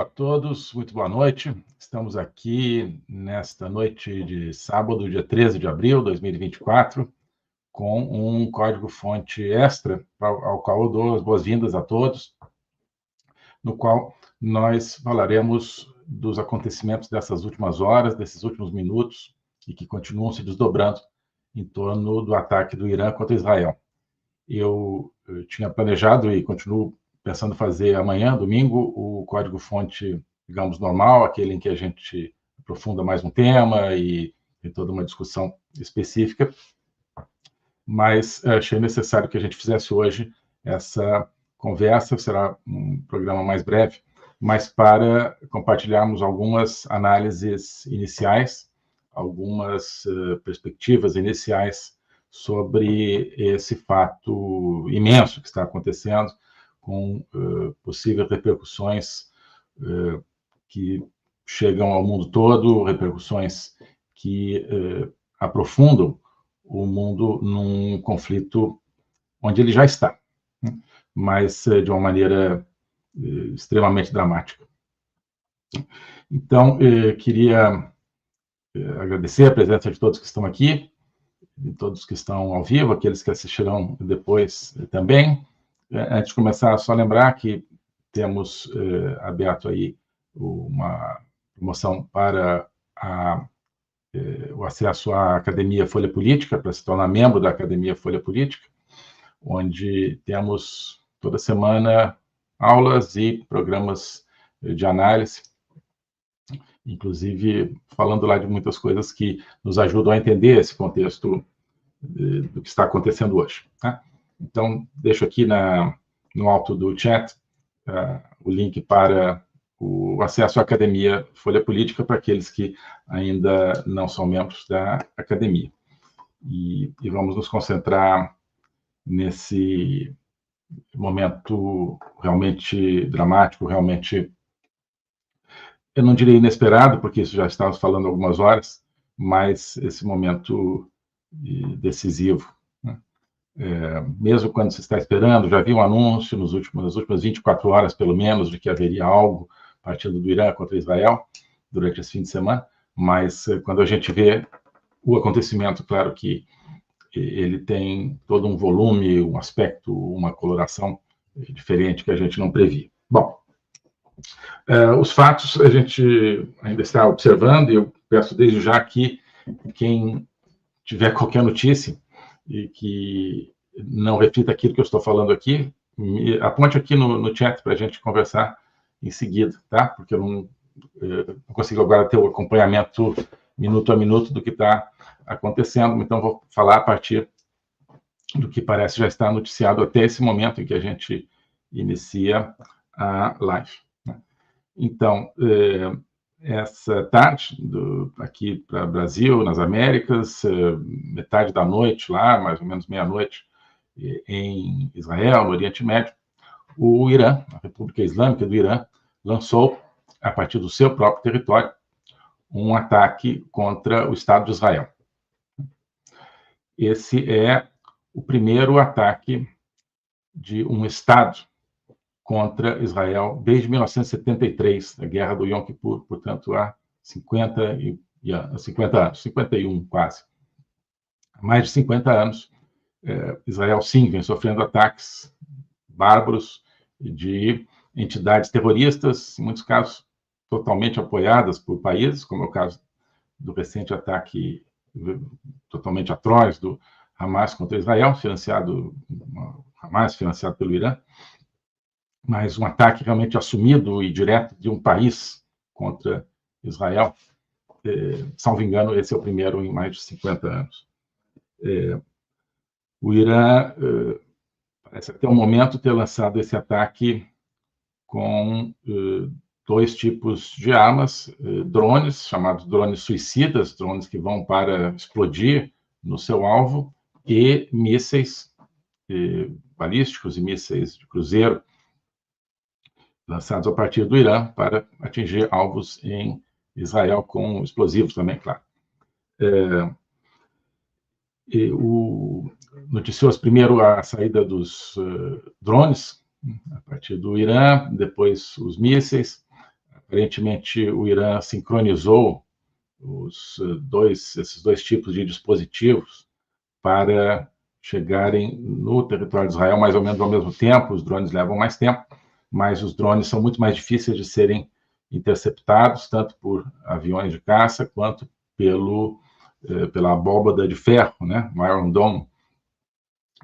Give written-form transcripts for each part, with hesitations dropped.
a todos, muito boa noite. Estamos aqui nesta noite de sábado, dia 13 de abril de 2024, com um código-fonte extra, ao qual eu dou as boas-vindas a todos, no qual nós falaremos dos acontecimentos dessas últimas horas, desses últimos minutos, e que continuam se desdobrando em torno do ataque do Irã contra Israel. Eu tinha planejado e continuo pensando fazer amanhã, domingo, o código-fonte, digamos, normal, aquele em que a gente aprofunda mais um tema e tem toda uma discussão específica, mas achei necessário que a gente fizesse hoje essa conversa. Será um programa mais breve, mas para compartilharmos algumas análises iniciais, algumas perspectivas iniciais sobre esse fato imenso que está acontecendo, com possíveis repercussões que chegam ao mundo todo, repercussões que aprofundam o mundo num conflito onde ele já está, né? Mas de uma maneira extremamente dramática. Então, queria agradecer a presença de todos que estão aqui, de todos que estão ao vivo, aqueles que assistirão depois também. Antes de começar, só lembrar que temos aberto aí uma promoção para o acesso à Academia Folha Política, para se tornar membro da Academia Folha Política, onde temos toda semana aulas e programas de análise, inclusive falando lá de muitas coisas que nos ajudam a entender esse contexto do que está acontecendo hoje, tá? Então, deixo aqui no alto do chat o link para o acesso à Academia Folha Política para aqueles que ainda não são membros da Academia. E vamos nos concentrar nesse momento realmente dramático, realmente, eu não diria inesperado, porque isso já estávamos falando há algumas horas, mas esse momento decisivo, né? Mesmo quando se está esperando, já vi um anúncio nas últimas 24 horas, pelo menos, de que haveria algo partindo do Irã contra Israel durante esse fim de semana, mas quando a gente vê o acontecimento, claro que ele tem todo um volume, um aspecto, uma coloração diferente que a gente não previa. Bom, os fatos a gente ainda está observando, e eu peço desde já que quem tiver qualquer notícia e que não reflita aquilo que eu estou falando aqui, aponte aqui no chat para a gente conversar em seguida, tá? Porque eu não consigo agora ter o acompanhamento minuto a minuto do que está acontecendo, então vou falar a partir do que parece já estar noticiado até esse momento em que a gente inicia a live, né? Então, essa tarde, aqui para o Brasil, nas Américas, metade da noite lá, mais ou menos meia-noite, em Israel, no Oriente Médio, o Irã, a República Islâmica do Irã, lançou, a partir do seu próprio território, um ataque contra o Estado de Israel. Esse é o primeiro ataque de um Estado contra Israel desde 1973, a Guerra do Yom Kippur, portanto, há 50 anos, 51 quase. Há mais de 50 anos, Israel, sim, vem sofrendo ataques bárbaros de entidades terroristas, em muitos casos totalmente apoiadas por países, como é o caso do recente ataque totalmente atroz do Hamas contra Israel, financiado pelo Irã, mas um ataque realmente assumido e direto de um país contra Israel. Salvo engano, esse é o primeiro em mais de 50 anos. O Irã parece até o momento ter lançado esse ataque com dois tipos de armas, drones, chamados drones suicidas, drones que vão para explodir no seu alvo, e mísseis balísticos e mísseis de cruzeiro, lançados a partir do Irã para atingir alvos em Israel, com explosivos também, claro. Noticiou-se primeiro a saída dos drones, a partir do Irã, depois os mísseis, Aparentemente, o Irã sincronizou esses dois tipos de dispositivos para chegarem no território de Israel mais ou menos ao mesmo tempo. Os drones levam mais tempo, mas os drones são muito mais difíceis de serem interceptados, tanto por aviões de caça quanto pela abóbada de ferro, né, o Iron Dome,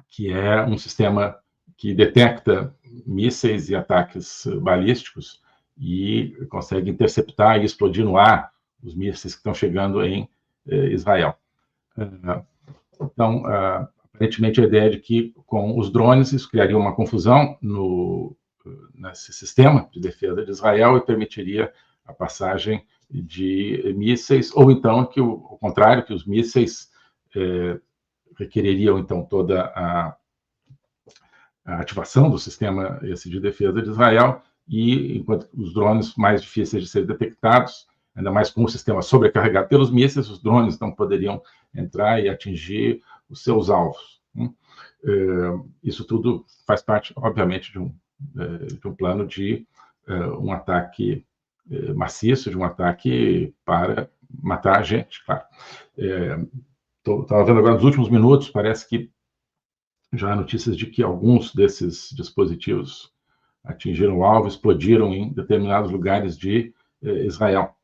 que é um sistema que detecta mísseis e ataques balísticos e consegue interceptar e explodir no ar os mísseis que estão chegando em Israel. Então, aparentemente, a ideia é de que, com os drones, isso criaria uma confusão nesse sistema de defesa de Israel e permitiria a passagem de mísseis, ou então, ao contrário, que os mísseis requereriam, então, toda a ativação do sistema de defesa de Israel, e enquanto os drones mais difíceis de serem detectados, ainda mais com o sistema sobrecarregado pelos mísseis, os drones não poderiam entrar e atingir os seus alvos. Isso tudo faz parte, obviamente, de um plano de um ataque maciço, de um ataque para matar a gente, claro. Estava vendo agora nos últimos minutos, parece que já há notícias de que alguns desses dispositivos atingiram o alvo, explodiram em determinados lugares de Israel.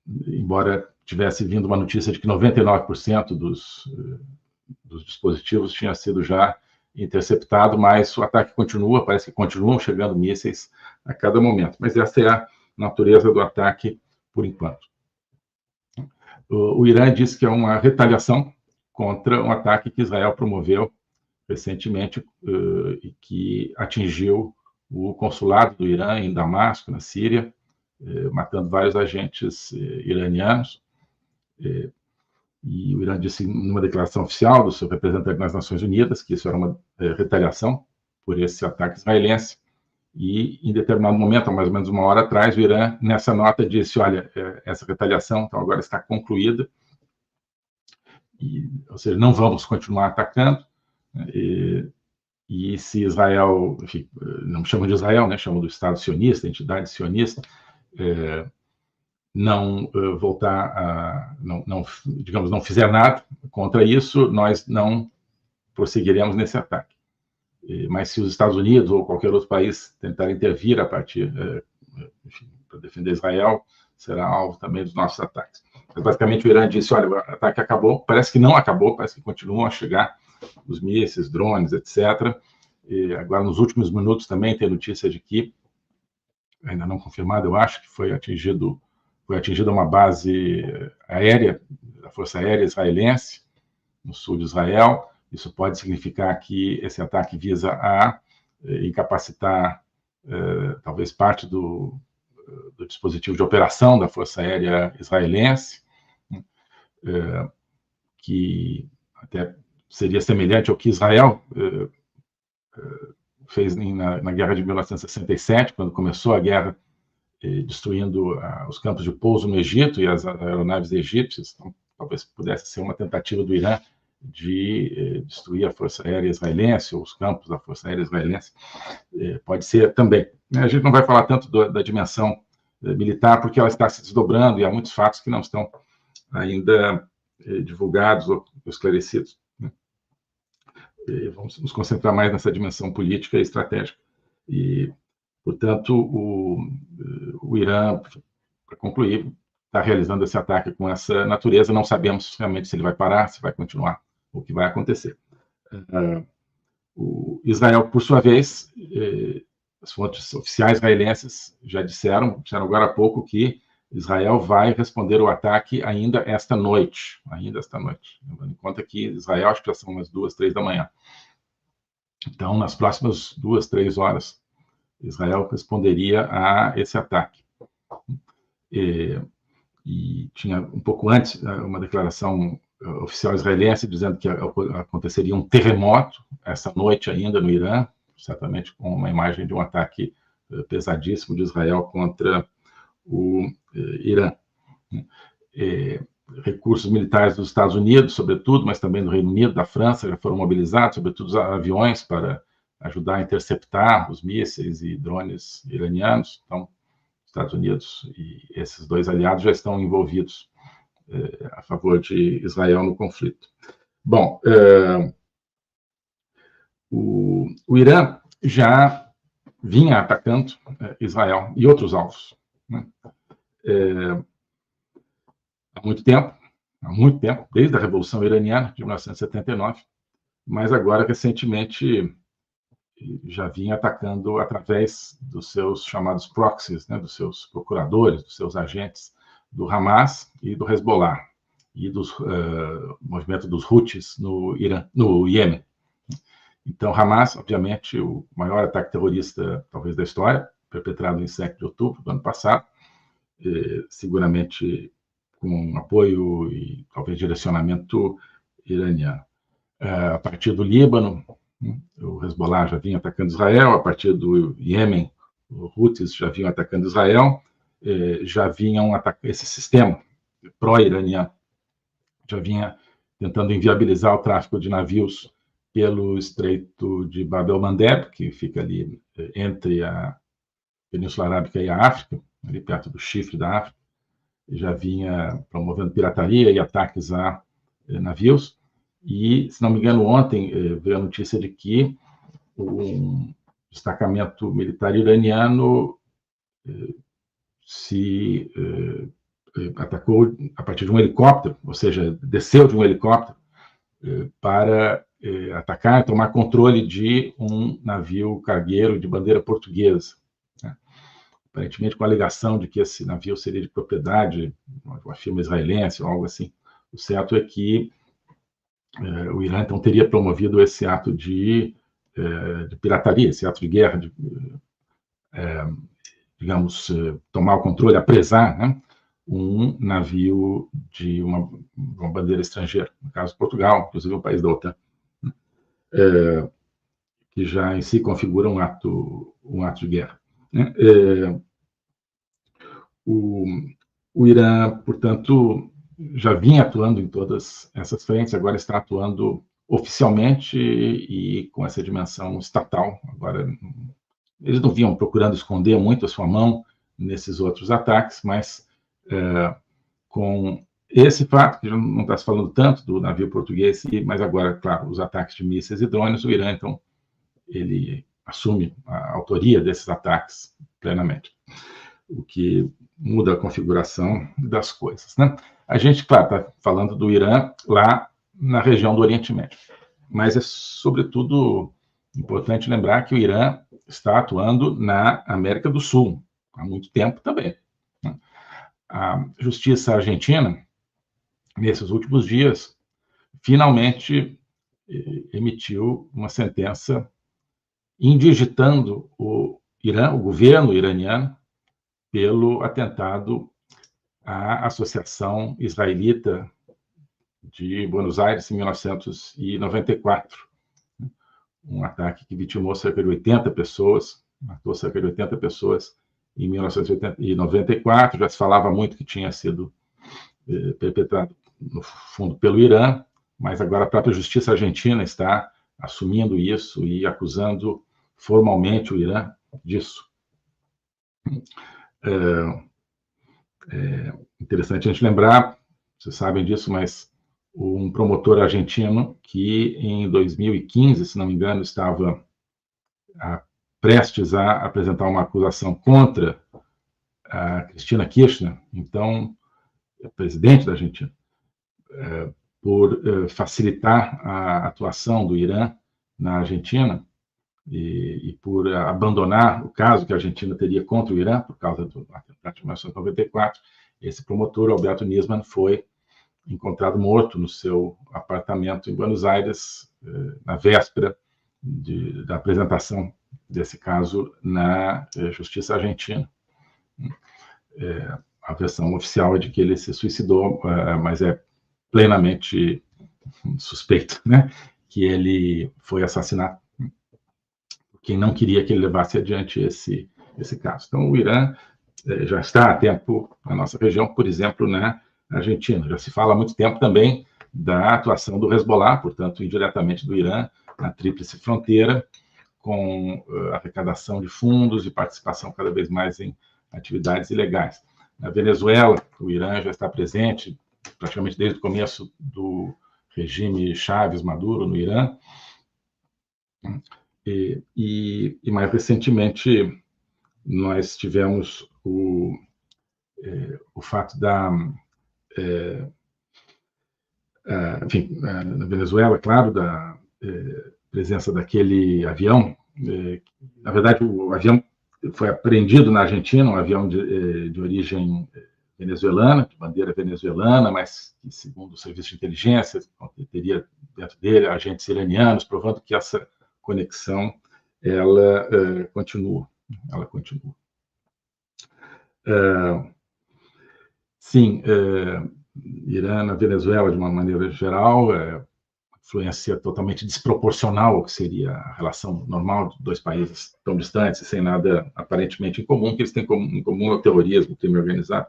Embora tivesse vindo uma notícia de que 99% dos dispositivos tinha sido já interceptado, mas o ataque continua, parece que continuam chegando mísseis a cada momento. Mas essa é a natureza do ataque por enquanto. O Irã diz que é uma retaliação contra um ataque que Israel promoveu recentemente e que atingiu o consulado do Irã em Damasco, na Síria, matando vários agentes iranianos. E o Irã disse, numa declaração oficial do seu representante nas Nações Unidas, que isso era uma retaliação por esse ataque israelense. E, em determinado momento, há mais ou menos uma hora atrás, o Irã, nessa nota, disse, olha, essa retaliação então, agora está concluída, ou seja, não vamos continuar atacando, e se Israel, enfim, não chamam de Israel, né, chamam do Estado sionista, entidade sionista, não voltar digamos, não fizer nada contra isso, nós não prosseguiremos nesse ataque. Mas se os Estados Unidos ou qualquer outro país tentar intervir a partir, enfim, para defender Israel, será alvo também dos nossos ataques. Mas, basicamente, o Irã disse, olha, o ataque acabou, parece que não acabou, parece que continuam a chegar os mísseis, drones, etc. E agora, nos últimos minutos, também tem notícia de que, ainda não confirmada, eu acho que foi atingida uma base aérea, da Força Aérea Israelense, no sul de Israel. Isso pode significar que esse ataque visa a incapacitar, talvez, parte do dispositivo de operação da Força Aérea Israelense, que até seria semelhante ao que Israel fez na Guerra de 1967, quando começou a guerra, destruindo os campos de pouso no Egito e as aeronaves egípcias. Então, talvez pudesse ser uma tentativa do Irã de destruir a Força Aérea Israelense, ou os campos da Força Aérea Israelense. Pode ser também. A gente não vai falar tanto da dimensão militar, porque ela está se desdobrando e há muitos fatos que não estão ainda divulgados ou esclarecidos. Vamos nos concentrar mais nessa dimensão política e estratégica. E, portanto, o Irã, para concluir, está realizando esse ataque com essa natureza. Não sabemos realmente se ele vai parar, se vai continuar, o que vai acontecer. O Israel, por sua vez, as fontes oficiais israelenses já disseram agora há pouco que Israel vai responder o ataque ainda esta noite. Levando em conta que Israel, acho que já são umas 2, 3 da manhã. Então, nas próximas 2, 3 horas, Israel responderia a esse ataque. E tinha um pouco antes uma declaração oficial israelense dizendo que aconteceria um terremoto essa noite ainda no Irã, certamente com uma imagem de um ataque pesadíssimo de Israel contra o Irã. Recursos militares dos Estados Unidos, sobretudo, mas também do Reino Unido, da França, já foram mobilizados, sobretudo os aviões, para ajudar a interceptar os mísseis e drones iranianos. Então, Estados Unidos e esses dois aliados já estão envolvidos a favor de Israel no conflito. Bom, o Irã já vinha atacando Israel e outros alvos, né? Há muito tempo, desde a Revolução Iraniana de 1979, mas agora, recentemente, já vinha atacando através dos seus chamados proxies, né, dos seus procuradores, dos seus agentes, do Hamas e do Hezbollah, e do movimento dos Houthis no Iêmen. Então, Hamas, obviamente, o maior ataque terrorista, talvez, da história, perpetrado em 7 de outubro do ano passado, seguramente com apoio e talvez direcionamento iraniano. A partir do Líbano, o Hezbollah já vinha atacando Israel, a partir do Iêmen, os Houthis já vinham atacando Israel, já vinham atacando esse sistema pró-iraniano, já vinha tentando inviabilizar o tráfico de navios pelo Estreito de Bab el-Mandeb, que fica ali entre a Península Arábica e a África, ali perto do chifre da África, já vinha promovendo pirataria e ataques a navios. E, se não me engano, ontem veio a notícia de que um destacamento militar iraniano se atacou a partir de um helicóptero, ou seja, desceu de um helicóptero para atacar e tomar controle de um navio cargueiro de bandeira portuguesa, né? Aparentemente com a alegação de que esse navio seria de propriedade de uma firma israelense ou algo assim. O certo é que o Irã, então, teria promovido esse ato de pirataria, esse ato de guerra, digamos, tomar o controle, apresar, né, um navio de uma bandeira estrangeira, no caso Portugal, inclusive um país da OTAN, que já em si configura um ato de guerra, né? O Irã, portanto, já vinha atuando em todas essas frentes, agora está atuando oficialmente e com essa dimensão estatal. Agora, eles não vinham procurando esconder muito a sua mão nesses outros ataques, mas com esse fato, que não está se falando tanto do navio português, mas agora, claro, os ataques de mísseis e drones, o Irã, então, ele assume a autoria desses ataques plenamente, o que muda a configuração das coisas, né? A gente, claro, está falando do Irã lá na região do Oriente Médio, mas é, sobretudo, importante lembrar que o Irã está atuando na América do Sul há muito tempo também, né? A justiça argentina, nesses últimos dias, finalmente emitiu uma sentença indigitando o Irã, o governo iraniano, pelo atentado à Associação Israelita de Buenos Aires em 1994. Um ataque que vitimou cerca de 80 pessoas, matou cerca de 80 pessoas em 1994. Já se falava muito que tinha sido perpetrado, no fundo, pelo Irã, mas agora a própria justiça argentina está assumindo isso e acusando formalmente o Irã disso. É interessante a gente lembrar, vocês sabem disso, mas um promotor argentino que em 2015, se não me engano, estava prestes a apresentar uma acusação contra a Cristina Kirchner, então presidente da Argentina, por facilitar a atuação do Irã na Argentina e por abandonar o caso que a Argentina teria contra o Irã, por causa do atentado de 1994, esse promotor, Alberto Nisman, foi encontrado morto no seu apartamento em Buenos Aires, na véspera da apresentação desse caso na Justiça Argentina. A versão oficial é de que ele se suicidou, mas é plenamente suspeito, né, que ele foi assassinado. Quem não queria que ele levasse adiante esse caso. Então, o Irã já está há tempo na nossa região, por exemplo, na Argentina. Já se fala há muito tempo também da atuação do Hezbollah, portanto, indiretamente do Irã, na Tríplice Fronteira, com arrecadação de fundos e participação cada vez mais em atividades ilegais. Na Venezuela, o Irã já está presente praticamente desde o começo do regime Chávez Maduro no Irã. E mais recentemente, nós tivemos o fato da... enfim, na Venezuela, claro, da presença daquele avião. Na verdade, o avião foi apreendido na Argentina, um avião de origem venezuelana, de bandeira venezuelana, mas que, segundo o serviço de inteligência, teria dentro dele agentes iranianos, provando que essa conexão ela continua. Ela continua. Sim, Irã na Venezuela, de uma maneira geral, influência totalmente desproporcional ao que seria a relação normal de dois países tão distantes, sem nada aparentemente em comum, que eles têm em comum o terrorismo, o crime organizado.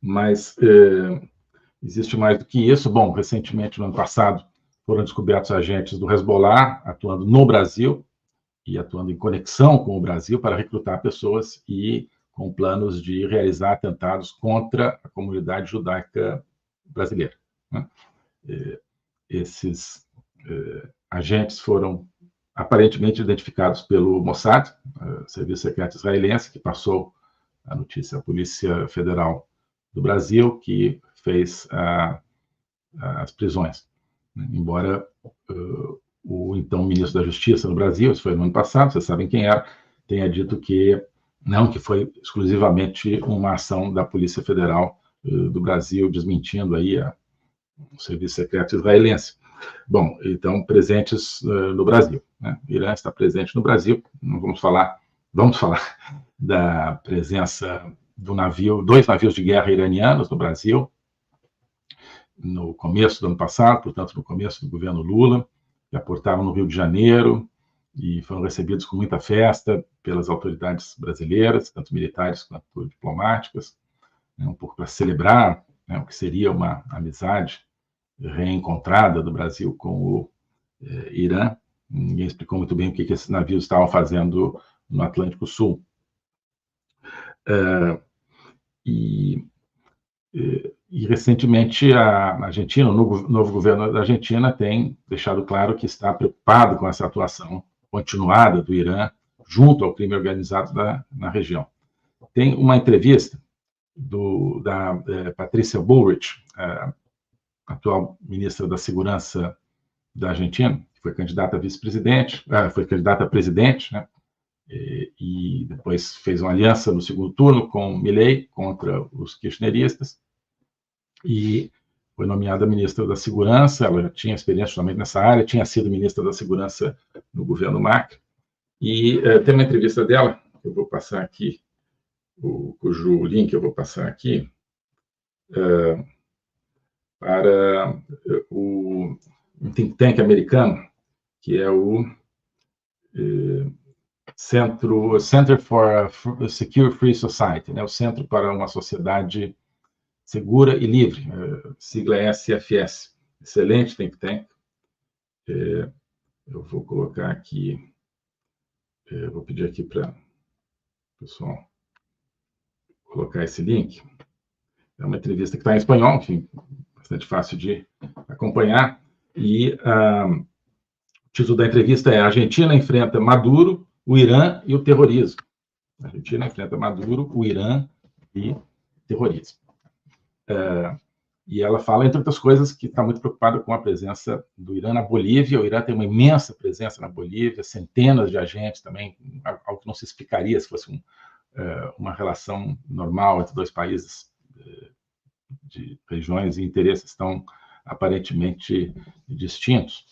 Mas existe mais do que isso. Bom, recentemente, no ano passado, foram descobertos agentes do Hezbollah atuando no Brasil e atuando em conexão com o Brasil para recrutar pessoas e com planos de realizar atentados contra a comunidade judaica brasileira. Esses agentes foram aparentemente identificados pelo Mossad, Serviço Secreto Israelense, que passou a notícia à Polícia Federal do Brasil, que fez as prisões. Embora o então ministro da Justiça no Brasil, isso foi no ano passado, vocês sabem quem era, tenha dito que não, que foi exclusivamente uma ação da Polícia Federal do Brasil, desmentindo aí o Serviço Secreto Israelense. Bom, então, presentes no Brasil. Né? O Irã está presente no Brasil. Não vamos falar da presença do navio, 2 navios de guerra iranianos no Brasil, no começo do ano passado, portanto, no começo do governo Lula, que aportaram no Rio de Janeiro e foram recebidos com muita festa pelas autoridades brasileiras, tanto militares quanto diplomáticas, né, um pouco para celebrar, né, o que seria uma amizade reencontrada do Brasil com o Irã. Ninguém explicou muito bem o que esses navios estavam fazendo no Atlântico Sul. E recentemente a Argentina, o novo governo da Argentina tem deixado claro que está preocupado com essa atuação continuada do Irã junto ao crime organizado na região. Tem uma entrevista da Patrícia Bullrich, atual ministra da Segurança da Argentina, que foi candidata a vice-presidente, foi candidata a presidente, né? E depois fez uma aliança no segundo turno com Milei contra os kirchneristas e foi nomeada ministra da Segurança. Ela já tinha experiência justamente nessa área, tinha sido ministra da Segurança no governo Macri. E tem uma entrevista dela, eu vou passar aqui, cujo link eu vou passar aqui, para o think tank americano, que é o Center for a Secure Free Society, né? O Centro para uma Sociedade Segura e Livre, sigla SFS. Excelente think tank. Eu vou colocar aqui, vou pedir aqui para o pessoal colocar esse link. É uma entrevista que está em espanhol, enfim, bastante fácil de acompanhar. E o título da entrevista é: A Argentina enfrenta Maduro, o Irã e o terrorismo. A Argentina enfrenta Maduro, o Irã e terrorismo. E ela fala, entre outras coisas, que está muito preocupada com a presença do Irã na Bolívia. O Irã tem uma imensa presença na Bolívia, centenas de agentes também, algo que não se explicaria se fosse uma relação normal entre dois países de regiões e interesses tão aparentemente distintos.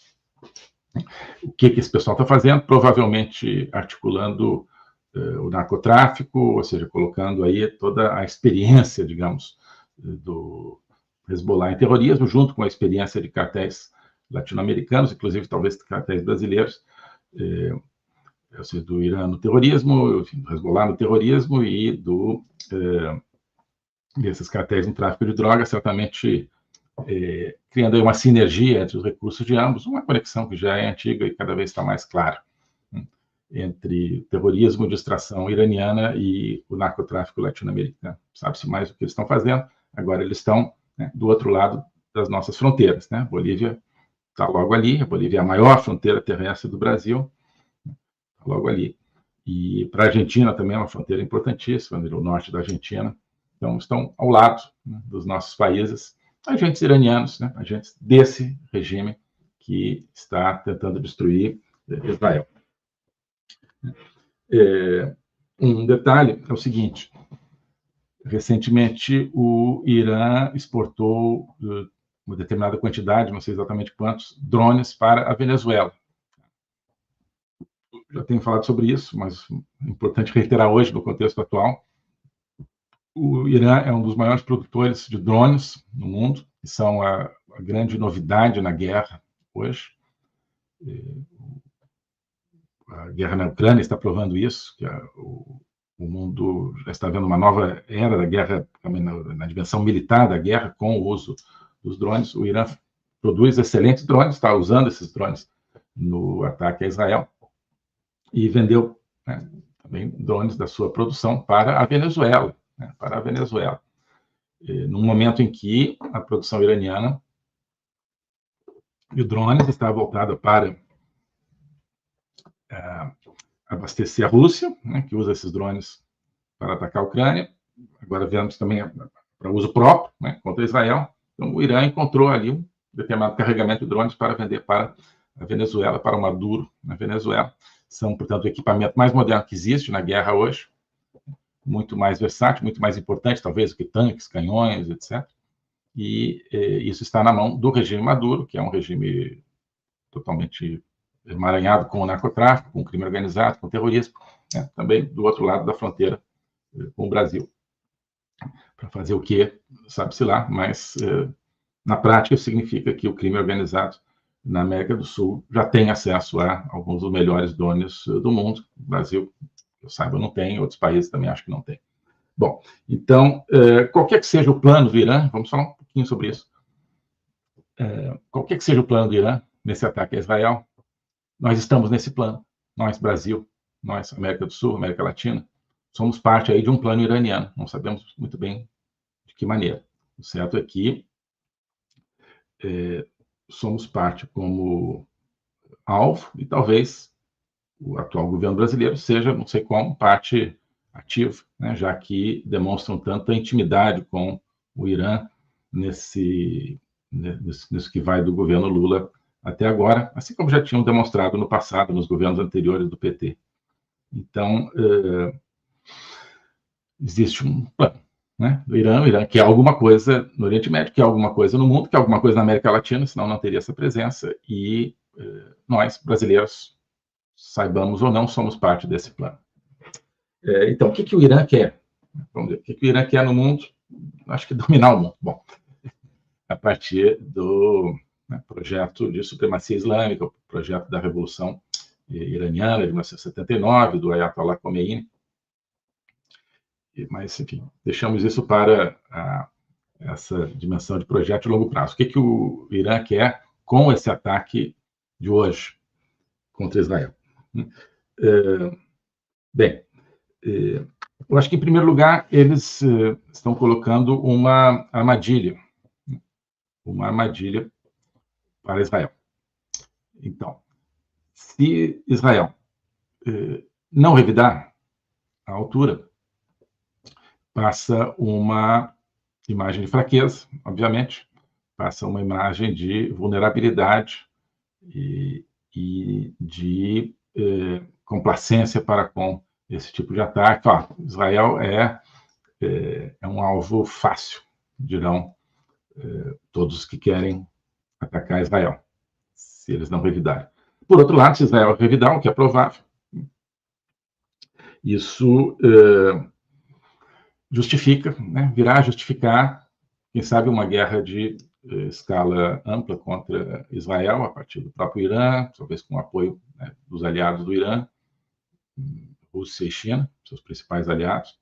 O que esse pessoal está fazendo? Provavelmente articulando o narcotráfico, ou seja, colocando aí toda a experiência, digamos, do Hezbollah em terrorismo, junto com a experiência de cartéis latino-americanos, inclusive talvez cartéis brasileiros, ou seja, do Irã no terrorismo, enfim, do Hezbollah no terrorismo e desses cartéis no tráfico de drogas, certamente criando aí uma sinergia entre os recursos de ambos, uma conexão que já é antiga e cada vez está mais clara. entre terrorismo, distração iraniana e o narcotráfico latino-americano. Sabe-se mais o que eles estão fazendo. Agora eles estão, né, do outro lado das nossas fronteiras, né? Bolívia está logo ali. A Bolívia é a maior fronteira terrestre do Brasil, está logo ali. E para a Argentina também é uma fronteira importantíssima, o norte da Argentina. Então, estão ao lado, né, dos nossos países, agentes iranianos, né, agentes desse regime que está tentando destruir Israel. Um detalhe é o seguinte: recentemente o Irã exportou uma determinada quantidade, não sei exatamente quantos, drones para a Venezuela. Já tenho falado sobre isso, mas é importante reiterar hoje, no contexto atual. O Irã é um dos maiores produtores de drones no mundo, que são a grande novidade na guerra hoje. A guerra na Ucrânia está provando isso, que o mundo já está vendo uma nova era da guerra, na dimensão militar da guerra, com o uso dos drones. O Irã produz excelentes drones, está usando esses drones no ataque a Israel, e vendeu, né, também drones da sua produção para a Venezuela. Para a Venezuela, num momento em que a produção iraniana de drones está voltada para abastecer a Rússia, né, que usa esses drones para atacar a Ucrânia. Agora vemos também para uso próprio, né, contra Israel. Então, o Irã encontrou ali um determinado carregamento de drones para vender para a Venezuela, para o Maduro na Venezuela. São, portanto, o equipamento mais moderno que existe na guerra hoje, muito mais versátil, muito mais importante, talvez, do que tanques, canhões, etc. E isso está na mão do regime Maduro, que é um regime totalmente emaranhado com o narcotráfico, com o crime organizado, com o terrorismo, né? Também do outro lado da fronteira com o Brasil. Para fazer o quê? Sabe-se lá, mas na prática significa que o crime organizado na América do Sul já tem acesso a alguns dos melhores drones do mundo. O Brasil, eu saiba, não tem, outros países também acho que não tem. Bom, então, qualquer que seja o plano do Irã, vamos falar um pouquinho sobre isso. Qualquer que seja o plano do Irã nesse ataque a Israel, nós estamos nesse plano. Nós, Brasil, nós, América do Sul, América Latina, somos parte aí de um plano iraniano. Não sabemos muito bem de que maneira. O certo é que somos parte como alvo, e talvez o atual governo brasileiro seja, não sei como, parte ativa, né, já que demonstram tanta intimidade com o Irã nisso que vai do governo Lula até agora, assim como já tinham demonstrado no passado, nos governos anteriores do PT. Então, existe um plano, né, do Irã. O Irã quer alguma coisa no Oriente Médio, quer alguma coisa no mundo, quer alguma coisa na América Latina, senão não teria essa presença, e nós, brasileiros, saibamos ou não, somos parte desse plano. Então, o que o Irã quer? Vamos ver, o que o Irã quer no mundo? Acho que dominar o mundo. Bom, a partir do projeto de supremacia islâmica, o projeto da Revolução Iraniana de 1979, do Ayatollah Khomeini. Mas, enfim, deixamos isso para essa dimensão de projeto de longo prazo. O que o Irã quer com esse ataque de hoje contra Israel? Bem, eu acho que, em primeiro lugar, eles estão colocando uma armadilha para Israel. Então, se Israel não revidar a altura, passa uma imagem de fraqueza, obviamente, passa uma imagem de vulnerabilidade e de complacência para com esse tipo de ataque. Israel é um alvo fácil, dirão todos que querem atacar Israel, se eles não revidarem. Por outro lado, se Israel revidar, o que é provável, isso justifica, né, virá a justificar, quem sabe, uma guerra de escala ampla contra Israel, a partir do próprio Irã, talvez com o apoio, né, dos aliados do Irã, Rússia e China, seus principais aliados,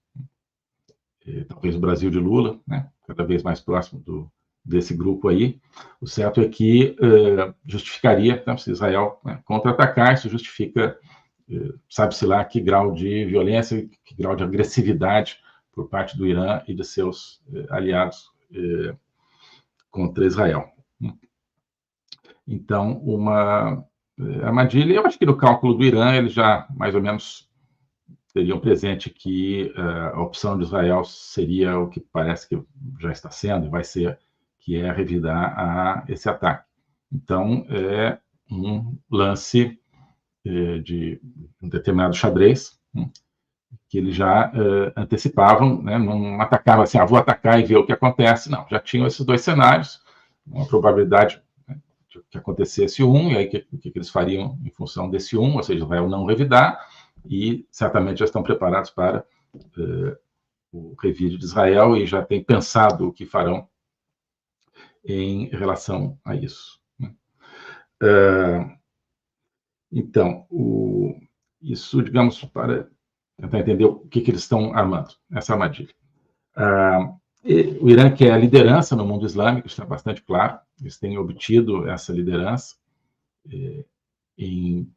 talvez o Brasil de Lula, né, cada vez mais próximo desse grupo aí. O certo é que justificaria, então, se Israel, né, contra-atacar, isso justifica sabe-se lá que grau de violência, que grau de agressividade por parte do Irã e de seus aliados contra Israel. Então, uma armadilha, eu acho que no cálculo do Irã eles já mais ou menos teriam presente que a opção de Israel seria o que parece que já está sendo e vai ser, que é revidar esse ataque. Então, é um lance de um determinado xadrez, que eles já antecipavam, né? Não atacavam assim, vou atacar e ver o que acontece. Não, já tinham esses dois cenários, uma probabilidade de que acontecesse e aí o que eles fariam em função desse ou seja, Israel não revidar, e certamente já estão preparados para o revide de Israel e já têm pensado o que farão em relação a isso. Então, isso, digamos, para tentar entender o que eles estão armando, essa armadilha. O Irã quer a liderança no mundo islâmico, está bastante claro, eles têm obtido essa liderança em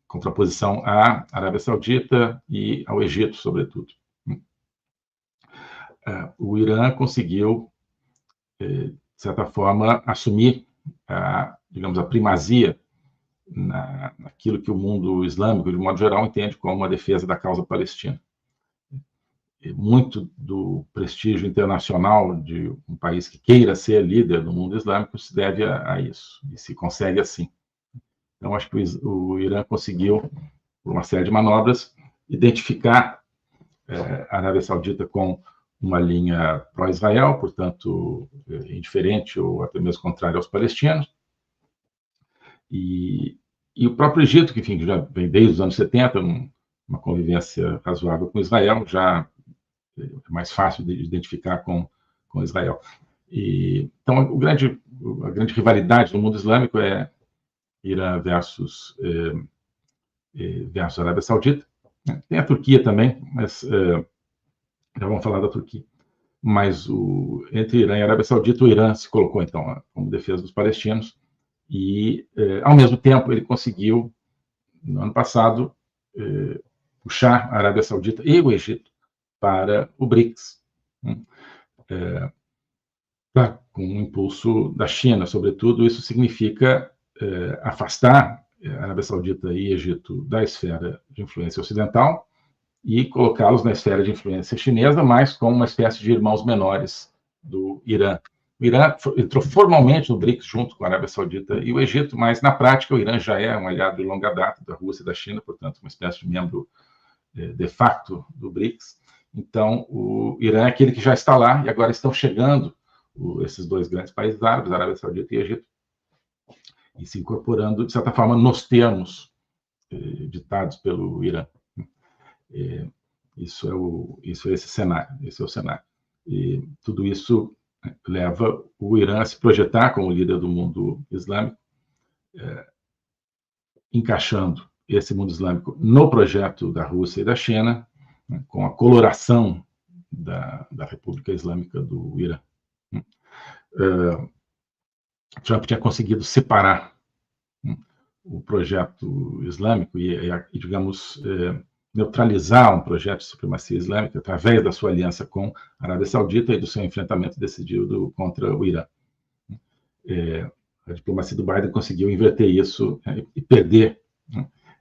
contraposição à Arábia Saudita e ao Egito, sobretudo. O Irã conseguiu, de certa forma, assumir digamos, a primazia naquilo que o mundo islâmico, de modo geral, entende como uma defesa da causa palestina. Muito do prestígio internacional de um país que queira ser líder do mundo islâmico se deve a isso, e se consegue assim. Então, acho que o Irã conseguiu, por uma série de manobras, identificar a Arábia Saudita com uma linha pró-Israel, portanto, indiferente ou até mesmo contrária aos palestinos. E o próprio Egito, que, enfim, já vem desde os anos 70, uma convivência razoável com Israel, já é mais fácil de identificar com Israel. Então, a grande rivalidade no mundo islâmico é Irã versus Arábia Saudita. Tem a Turquia também, mas já vamos falar da Turquia. Mas entre Irã e Arábia Saudita, o Irã se colocou, então, como defesa dos palestinos e, ao mesmo tempo, ele conseguiu, no ano passado, puxar a Arábia Saudita e o Egito para o BRICS, com o impulso da China, sobretudo. Isso significa afastar a Arábia Saudita e Egito da esfera de influência ocidental e colocá-los na esfera de influência chinesa, mas como uma espécie de irmãos menores do Irã. O Irã entrou formalmente no BRICS junto com a Arábia Saudita e o Egito, mas na prática o Irã já é um aliado de longa data da Rússia e da China, portanto uma espécie de membro de facto do BRICS. Então o Irã é aquele que já está lá e agora estão chegando esses dois grandes países árabes, a Arábia Saudita e o Egito, e se incorporando, de certa forma, nos termos ditados pelo Irã. Isso é esse cenário, esse é o cenário. E tudo isso leva o Irã a se projetar como líder do mundo islâmico, encaixando esse mundo islâmico no projeto da Rússia e da China, com a coloração da República Islâmica do Irã. Trump tinha conseguido separar o projeto islâmico e digamos, neutralizar um projeto de supremacia islâmica através da sua aliança com a Arábia Saudita e do seu enfrentamento decidido contra o Irã. A diplomacia do Biden conseguiu inverter isso e perder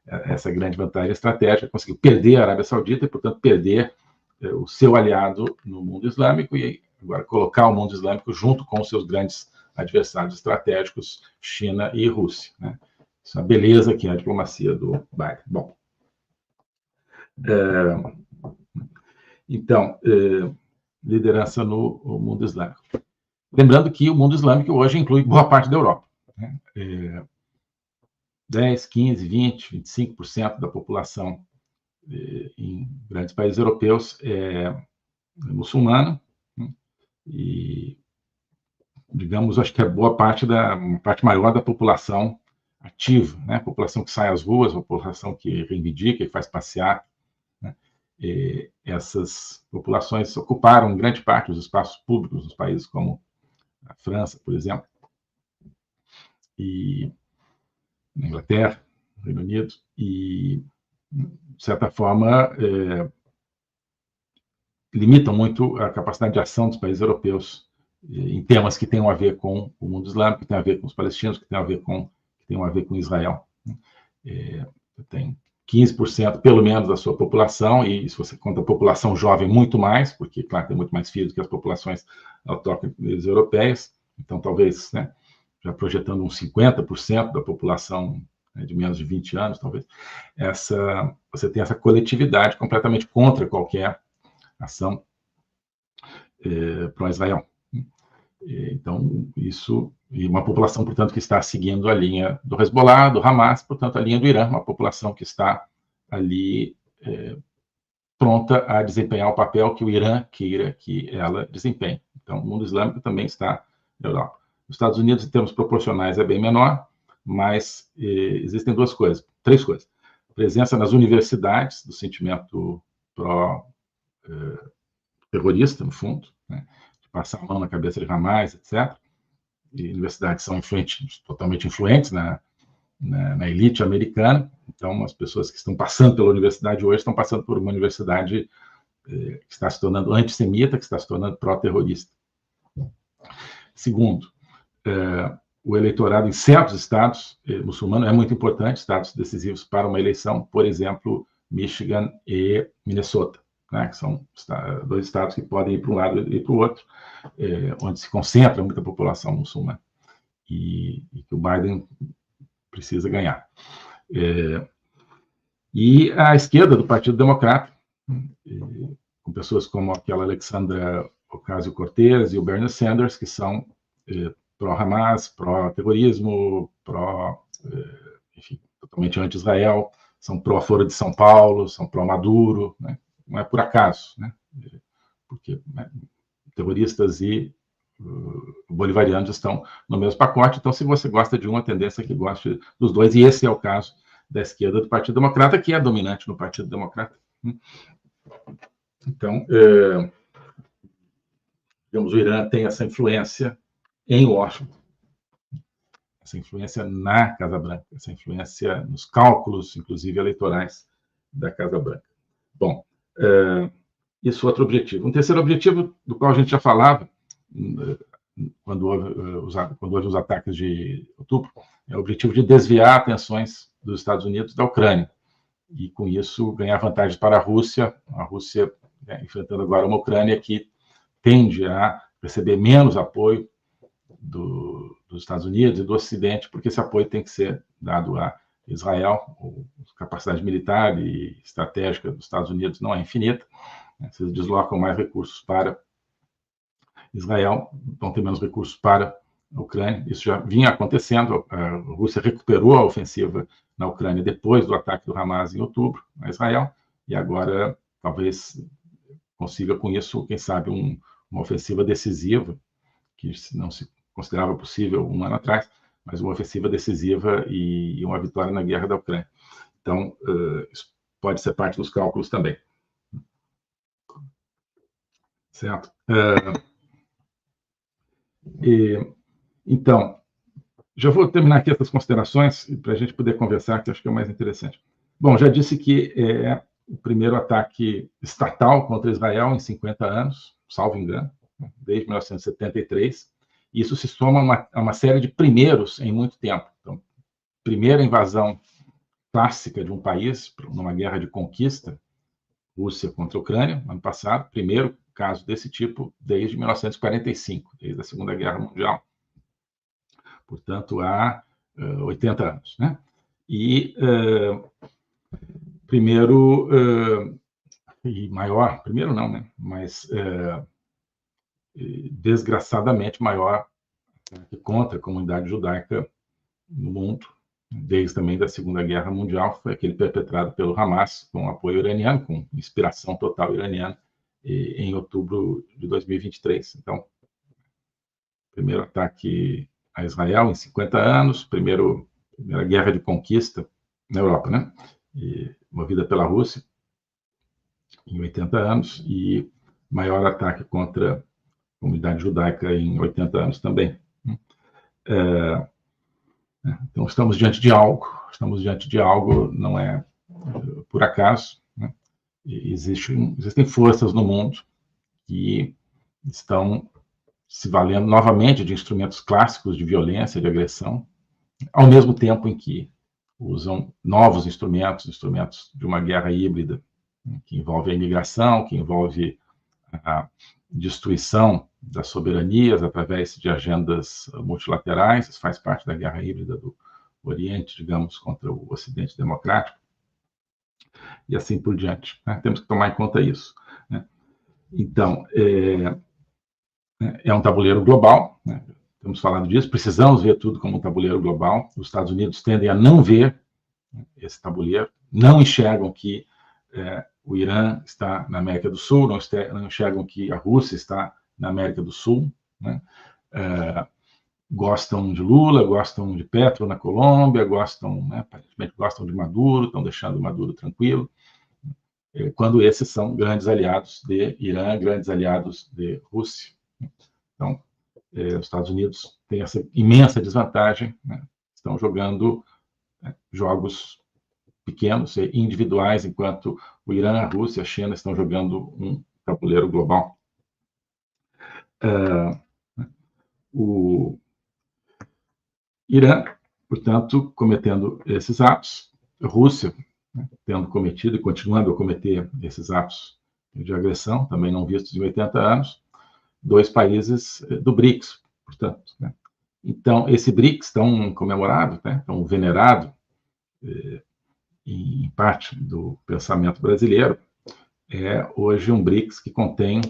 essa grande vantagem estratégica, conseguiu perder a Arábia Saudita e, portanto, perder o seu aliado no mundo islâmico e agora colocar o mundo islâmico junto com os seus grandes adversários estratégicos, China e Rússia. Isso é a beleza que é a diplomacia do Biden. Bom, então, liderança no mundo islâmico. Lembrando que o mundo islâmico hoje inclui boa parte da Europa. 10, 15, 20, 25% da população em grandes países europeus é muçulmana, e, digamos, acho que é boa parte uma parte maior da população ativa, a população que sai às ruas, a população que reivindica e faz passear. Essas populações ocuparam grande parte dos espaços públicos nos países como a França, por exemplo, e na Inglaterra, Reino Unido, e, de certa forma, limitam muito a capacidade de ação dos países europeus em temas que tenham a ver com o mundo islâmico, que tenham a ver com os palestinos, que tenham a ver com Israel. Tem 15%, pelo menos, da sua população, e se você conta a população jovem, muito mais, porque, claro, tem muito mais filhos que as populações autóctones europeias, então, talvez, né, já projetando uns 50% da população, né, de menos de 20 anos, talvez, você tem essa coletividade completamente contra qualquer ação pró-Israel. Então, isso, e uma população, portanto, que está seguindo a linha do Hezbollah, do Hamas, portanto, a linha do Irã, uma população que está ali pronta a desempenhar o papel que o Irã queira que ela desempenhe. Então, o mundo islâmico também está na Europa. Nos Estados Unidos, em termos proporcionais, é bem menor, mas existem três coisas. A presença nas universidades do sentimento pró-terrorista, no fundo, né? Passar a mão na cabeça de Hamas, etc. E universidades são totalmente influentes na elite americana. Então, as pessoas que estão passando pela universidade hoje estão passando por uma universidade que está se tornando antissemita, que está se tornando pró-terrorista. Segundo, o eleitorado em certos estados muçulmanos é muito importante, estados decisivos para uma eleição, por exemplo, Michigan e Minnesota, né, que são dois estados que podem ir para um lado e para o outro, onde se concentra muita população muçulmana, e que o Biden precisa ganhar. E a esquerda do Partido Democrata, com pessoas como aquela Alexandra Ocasio-Cortez e o Bernie Sanders, que são pró-Hamas, pró-terrorismo, enfim, totalmente anti-Israel, são pró-Foro de São Paulo, são pró-Maduro, né? Não é por acaso, né? Porque, né, terroristas e bolivarianos estão no mesmo pacote. Então, se você gosta de uma, a tendência é que goste dos dois, e esse é o caso da esquerda do Partido Democrata, que é dominante no Partido Democrata. Então, digamos, o Irã tem essa influência em Washington, essa influência na Casa Branca, essa influência nos cálculos, inclusive eleitorais, da Casa Branca. Bom, isso é outro objetivo. Um terceiro objetivo, do qual a gente já falava, quando houve os ataques de outubro, é o objetivo de desviar atenções dos Estados Unidos da Ucrânia, e, com isso, ganhar vantagem para a Rússia, enfrentando agora uma Ucrânia que tende a receber menos apoio dos Estados Unidos e do Ocidente, porque esse apoio tem que ser dado a Israel. A capacidade militar e estratégica dos Estados Unidos não é infinita, né? Se eles deslocam mais recursos para Israel, vão ter menos recursos para a Ucrânia. Isso já vinha acontecendo. A Rússia recuperou a ofensiva na Ucrânia depois do ataque do Hamas em outubro a Israel, e agora talvez consiga com isso, quem sabe, uma ofensiva decisiva, que não se considerava possível um ano atrás, mas uma ofensiva decisiva e uma vitória na guerra da Ucrânia. Então, isso pode ser parte dos cálculos também. Certo? Então, já vou terminar aqui essas considerações para a gente poder conversar, que acho que é o mais interessante. Bom, já disse que é o primeiro ataque estatal contra Israel em 50 anos, salvo engano, desde 1973. Isso se soma a uma série de primeiros em muito tempo. Então, primeira invasão clássica de um país numa guerra de conquista, Rússia contra a Ucrânia, ano passado, primeiro caso desse tipo desde 1945, desde a Segunda Guerra Mundial. Portanto, há 80 anos, né? E primeiro e maior, primeiro não, né? Mas desgraçadamente maior contra a comunidade judaica no mundo, desde também da Segunda Guerra Mundial, foi aquele perpetrado pelo Hamas, com apoio iraniano, com inspiração total iraniana, em outubro de 2023. Então, primeiro ataque a Israel em 50 anos, primeira guerra de conquista na Europa, né? Movida pela Rússia, em 80 anos, e maior ataque contra a comunidade judaica em 80 anos também. né? Então, estamos diante de algo, não é por acaso, né? Existem forças no mundo que estão se valendo novamente de instrumentos clássicos de violência, de agressão, ao mesmo tempo em que usam novos instrumentos de uma guerra híbrida, que envolve a imigração, que envolve a destruição das soberanias através de agendas multilaterais. Isso faz parte da guerra híbrida do Oriente, digamos, contra o Ocidente democrático, e assim por diante, né? Temos que tomar em conta isso, né? Então, é um tabuleiro global, né? Temos falado disso, precisamos ver tudo como um tabuleiro global. Os Estados Unidos tendem a não ver esse tabuleiro, não enxergam que o Irã está na América do Sul, não enxergam que a Rússia está na América do Sul, né? Gostam de Lula, gostam de Petro na Colômbia, aparentemente gostam de Maduro, estão deixando Maduro tranquilo, quando esses são grandes aliados de Irã, grandes aliados de Rússia. Então, os Estados Unidos têm essa imensa desvantagem, né? Estão jogando jogos pequenos e individuais, enquanto o Irã, a Rússia e a China estão jogando um tabuleiro global. O Irã, portanto, cometendo esses atos, a Rússia, né, tendo cometido e continuando a cometer esses atos de agressão, também não vistos em 80 anos, 2 países do BRICS, portanto, né? Então, esse BRICS tão comemorado, né, tão venerado, em parte do pensamento brasileiro, é hoje um BRICS que contém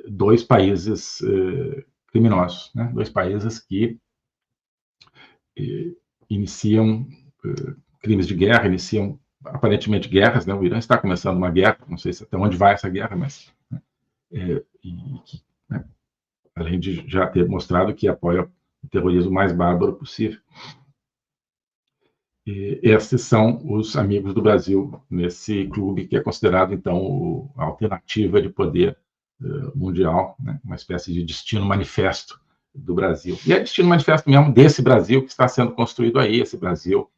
2 países criminosos, né? 2 países que iniciam crimes de guerra, iniciam aparentemente guerras, né? O Irã está começando uma guerra, não sei até onde vai essa guerra, mas né, além de já ter mostrado que apoia o terrorismo mais bárbaro possível. E esses são os amigos do Brasil nesse clube que é considerado, então, a alternativa de poder mundial, né? Uma espécie de destino manifesto do Brasil. E é destino manifesto mesmo desse Brasil que está sendo construído aí, esse Brasil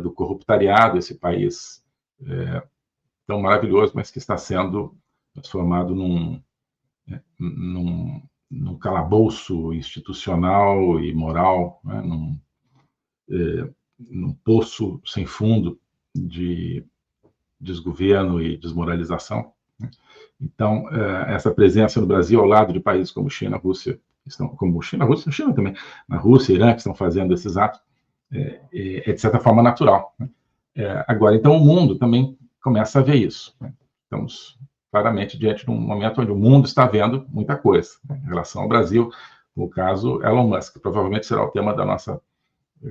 do corruptariado, esse país tão maravilhoso, mas que está sendo transformado num calabouço institucional e moral, né? Num poço sem fundo de desgoverno e desmoralização, né? Então, essa presença no Brasil, ao lado de países como China, Rússia, China também, na Rússia e Irã, que estão fazendo esses atos, é de certa forma natural, né? Agora, então, o mundo também começa a ver isso, né? Estamos claramente diante de um momento onde o mundo está vendo muita coisa, né, em relação ao Brasil, no caso, Elon Musk, provavelmente será o tema da nossa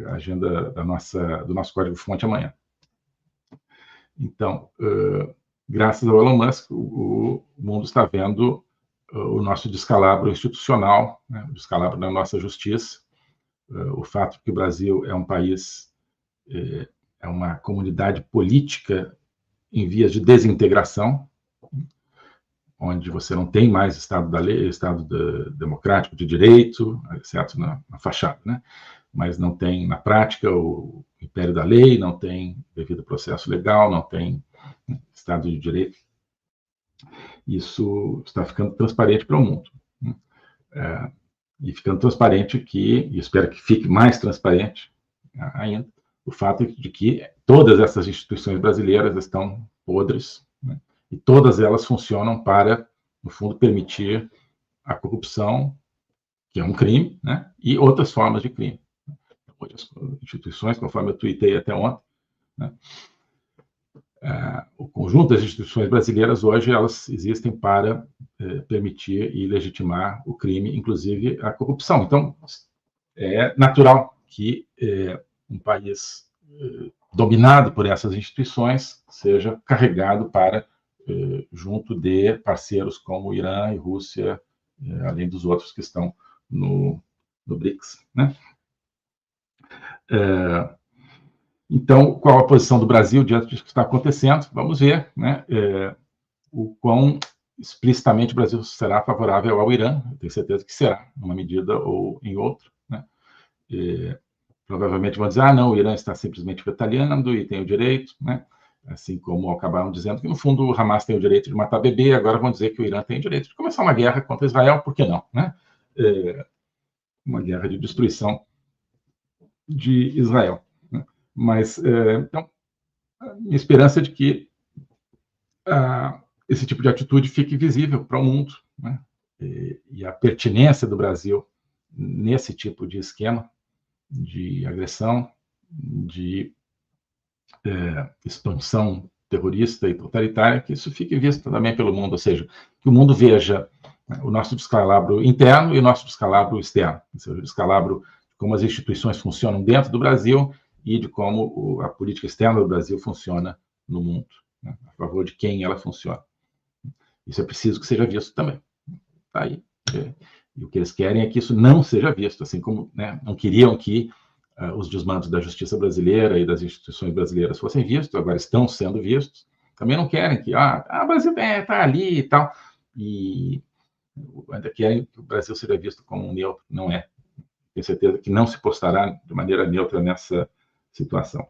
agenda, do nosso código-fonte amanhã. Então, graças ao Elon Musk, o mundo está vendo o nosso descalabro institucional, né, o descalabro da nossa justiça, o fato de que o Brasil é um país, é uma comunidade política em vias de desintegração, onde você não tem mais Estado da lei, Estado democrático de direito, exceto na fachada, né? Mas não tem, na prática, o império da lei, não tem devido processo legal, não tem Estado de direito. Isso está ficando transparente para o mundo, né? E ficando transparente e espero que fique mais transparente ainda, o fato de que todas essas instituições brasileiras estão podres, né? E todas elas funcionam para, no fundo, permitir a corrupção, que é um crime, né? E outras formas de crime. As instituições, conforme eu tuitei até ontem, né? O conjunto das instituições brasileiras hoje, elas existem para permitir e legitimar o crime, inclusive a corrupção. Então, é natural que um país dominado por essas instituições seja carregado para junto de parceiros como Irã e Rússia, além dos outros que estão no BRICS, né? Então, qual a posição do Brasil diante disso que está acontecendo? Vamos ver, né, o quão explicitamente o Brasil será favorável ao Irã. Eu tenho certeza que será, numa medida ou em outra, né? provavelmente vão dizer, ah, não, o Irã está simplesmente retaliando e tem o direito, né? Assim como acabaram dizendo que, no fundo, o Hamas tem o direito de matar bebê, agora vão dizer que o Irã tem o direito de começar uma guerra contra Israel, por que não, né? Uma guerra de destruição de Israel. Né? Mas, então, a minha esperança é de que esse tipo de atitude fique visível para o mundo, né? E a pertinência do Brasil nesse tipo de esquema de agressão, de expansão terrorista e totalitária, que isso fique visto também pelo mundo, ou seja, que o mundo veja, né, o nosso descalabro interno e o nosso descalabro externo, ou seja, o descalabro de como as instituições funcionam dentro do Brasil e de como a política externa do Brasil funciona no mundo, né, a favor de quem ela funciona. Isso é preciso que seja visto também. Tá aí. E o que eles querem é que isso não seja visto, assim como, né, não queriam que os desmandos da justiça brasileira e das instituições brasileiras fossem vistos, agora estão sendo vistos. Também não querem que o Brasil está ali e tal, e ainda querem que o Brasil seja visto como um neutro. Não é. Tenho certeza que não se postará de maneira neutra nessa situação.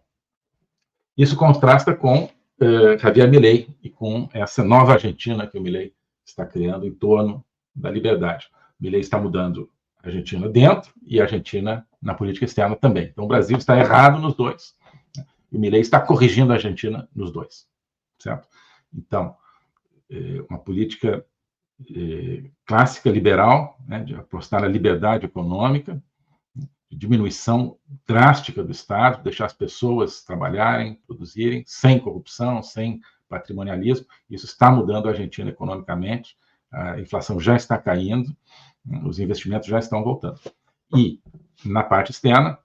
Isso contrasta com Javier Milei e com essa nova Argentina que o Milei está criando em torno da liberdade. Milei está mudando a Argentina dentro e a Argentina na política externa também. Então, o Brasil está errado nos dois. E o Milei está corrigindo a Argentina nos dois. Certo? Então, uma política clássica, liberal, né, de apostar na liberdade econômica, de diminuição drástica do Estado, deixar as pessoas trabalharem, produzirem, sem corrupção, sem patrimonialismo. Isso está mudando a Argentina economicamente, a inflação já está caindo, os investimentos já estão voltando. E, na parte externa,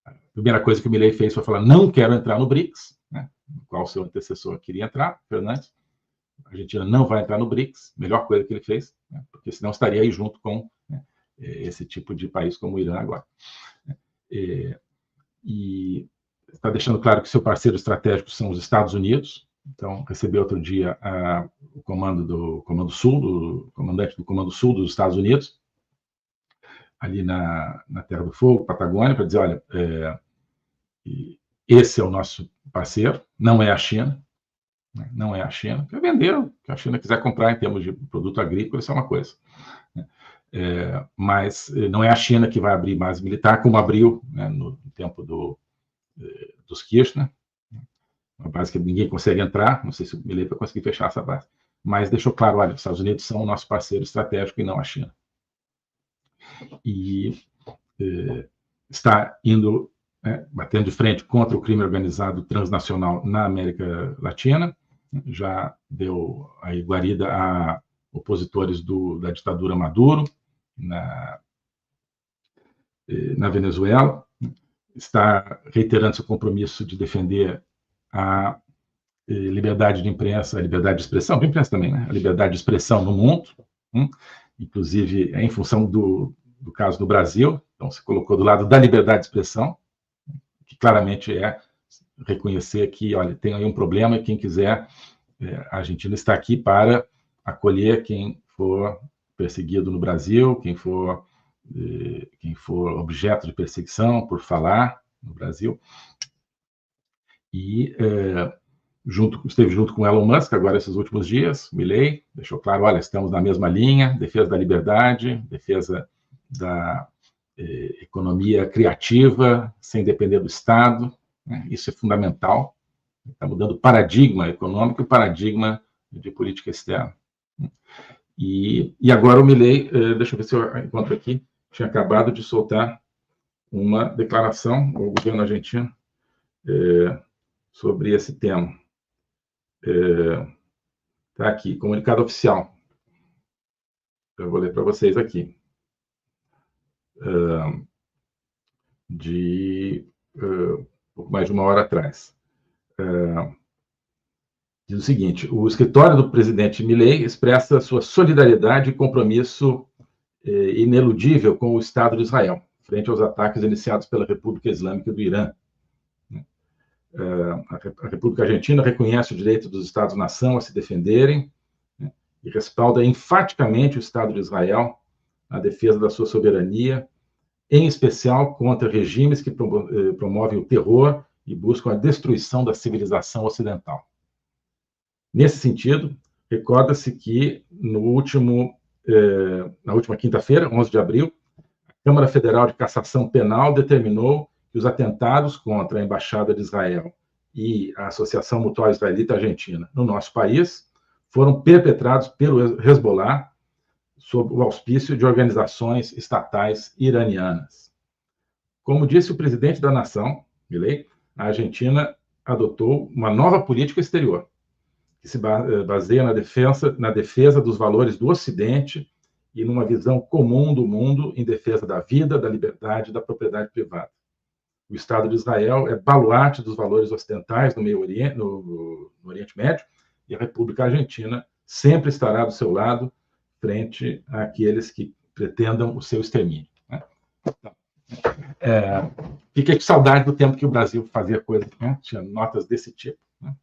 a primeira coisa que o Milei fez foi falar, não quero entrar no BRICS, né, no qual o seu antecessor queria entrar, Fernandes. A Argentina não vai entrar no BRICS, melhor coisa que ele fez, né, porque senão estaria aí junto com, né, esse tipo de país como o Irã agora. E está deixando claro que seu parceiro estratégico são os Estados Unidos. Então, recebeu outro dia o comandante do Comando Sul dos Estados Unidos, ali na Terra do Fogo, Patagônia, para dizer, olha, esse é o nosso parceiro, não é a China, né? Não é a China. Quer vender, o que a China quiser comprar em termos de produto agrícola, isso é uma coisa. Mas não é a China que vai abrir base militar, como abriu, né, no tempo dos Kirchner, uma base que ninguém consegue entrar, não sei se o Milei vai conseguir fechar essa base, mas deixou claro, olha, os Estados Unidos são o nosso parceiro estratégico e não a China. E está indo, batendo de frente contra o crime organizado transnacional na América Latina, já deu aí guarida a opositores da ditadura Maduro na Venezuela, está reiterando seu compromisso de defender a liberdade de imprensa, a liberdade de expressão, de imprensa também, né? A liberdade de expressão no mundo, inclusive em função do caso do Brasil, então se colocou do lado da liberdade de expressão, que claramente é reconhecer que, olha, tem aí um problema e quem quiser, a Argentina está aqui para acolher quem for perseguido no Brasil, quem for objeto de perseguição por falar no Brasil. E esteve junto com Elon Musk agora esses últimos dias, Milei, deixou claro, olha, estamos na mesma linha, defesa da liberdade, defesa da economia criativa, sem depender do Estado, né? Isso é fundamental, está mudando o paradigma econômico e o paradigma de política externa. E agora o Milei, deixa eu ver se eu encontro aqui, tinha acabado de soltar uma declaração ao governo argentino sobre esse tema. Está aqui, comunicado oficial. Eu vou ler para vocês aqui. De pouco mais de uma hora atrás. Diz o seguinte: o escritório do presidente Milei expressa sua solidariedade e compromisso ineludível com o Estado de Israel, frente aos ataques iniciados pela República Islâmica do Irã. A República Argentina reconhece o direito dos Estados-nação a se defenderem, né, e respalda enfaticamente o Estado de Israel na defesa da sua soberania em especial contra regimes que promovem o terror e buscam a destruição da civilização ocidental. Nesse sentido, recorda-se que na última quinta-feira, 11 de abril, a Câmara Federal de Cassação Penal determinou que os atentados contra a Embaixada de Israel e a Associação Mutual Israelita-Argentina no nosso país foram perpetrados pelo Hezbollah sob o auspício de organizações estatais iranianas. Como disse o presidente da nação, Milei, a Argentina adotou uma nova política exterior, que se baseia na defesa dos valores do Ocidente e numa visão comum do mundo em defesa da vida, da liberdade e da propriedade privada. O Estado de Israel é baluarte dos valores ocidentais no Oriente Médio, e a República Argentina sempre estará do seu lado frente àqueles que pretendam o seu extermínio. Né? Então, fiquei com saudade do tempo que o Brasil fazia coisas, né? Tinha notas desse tipo. Né?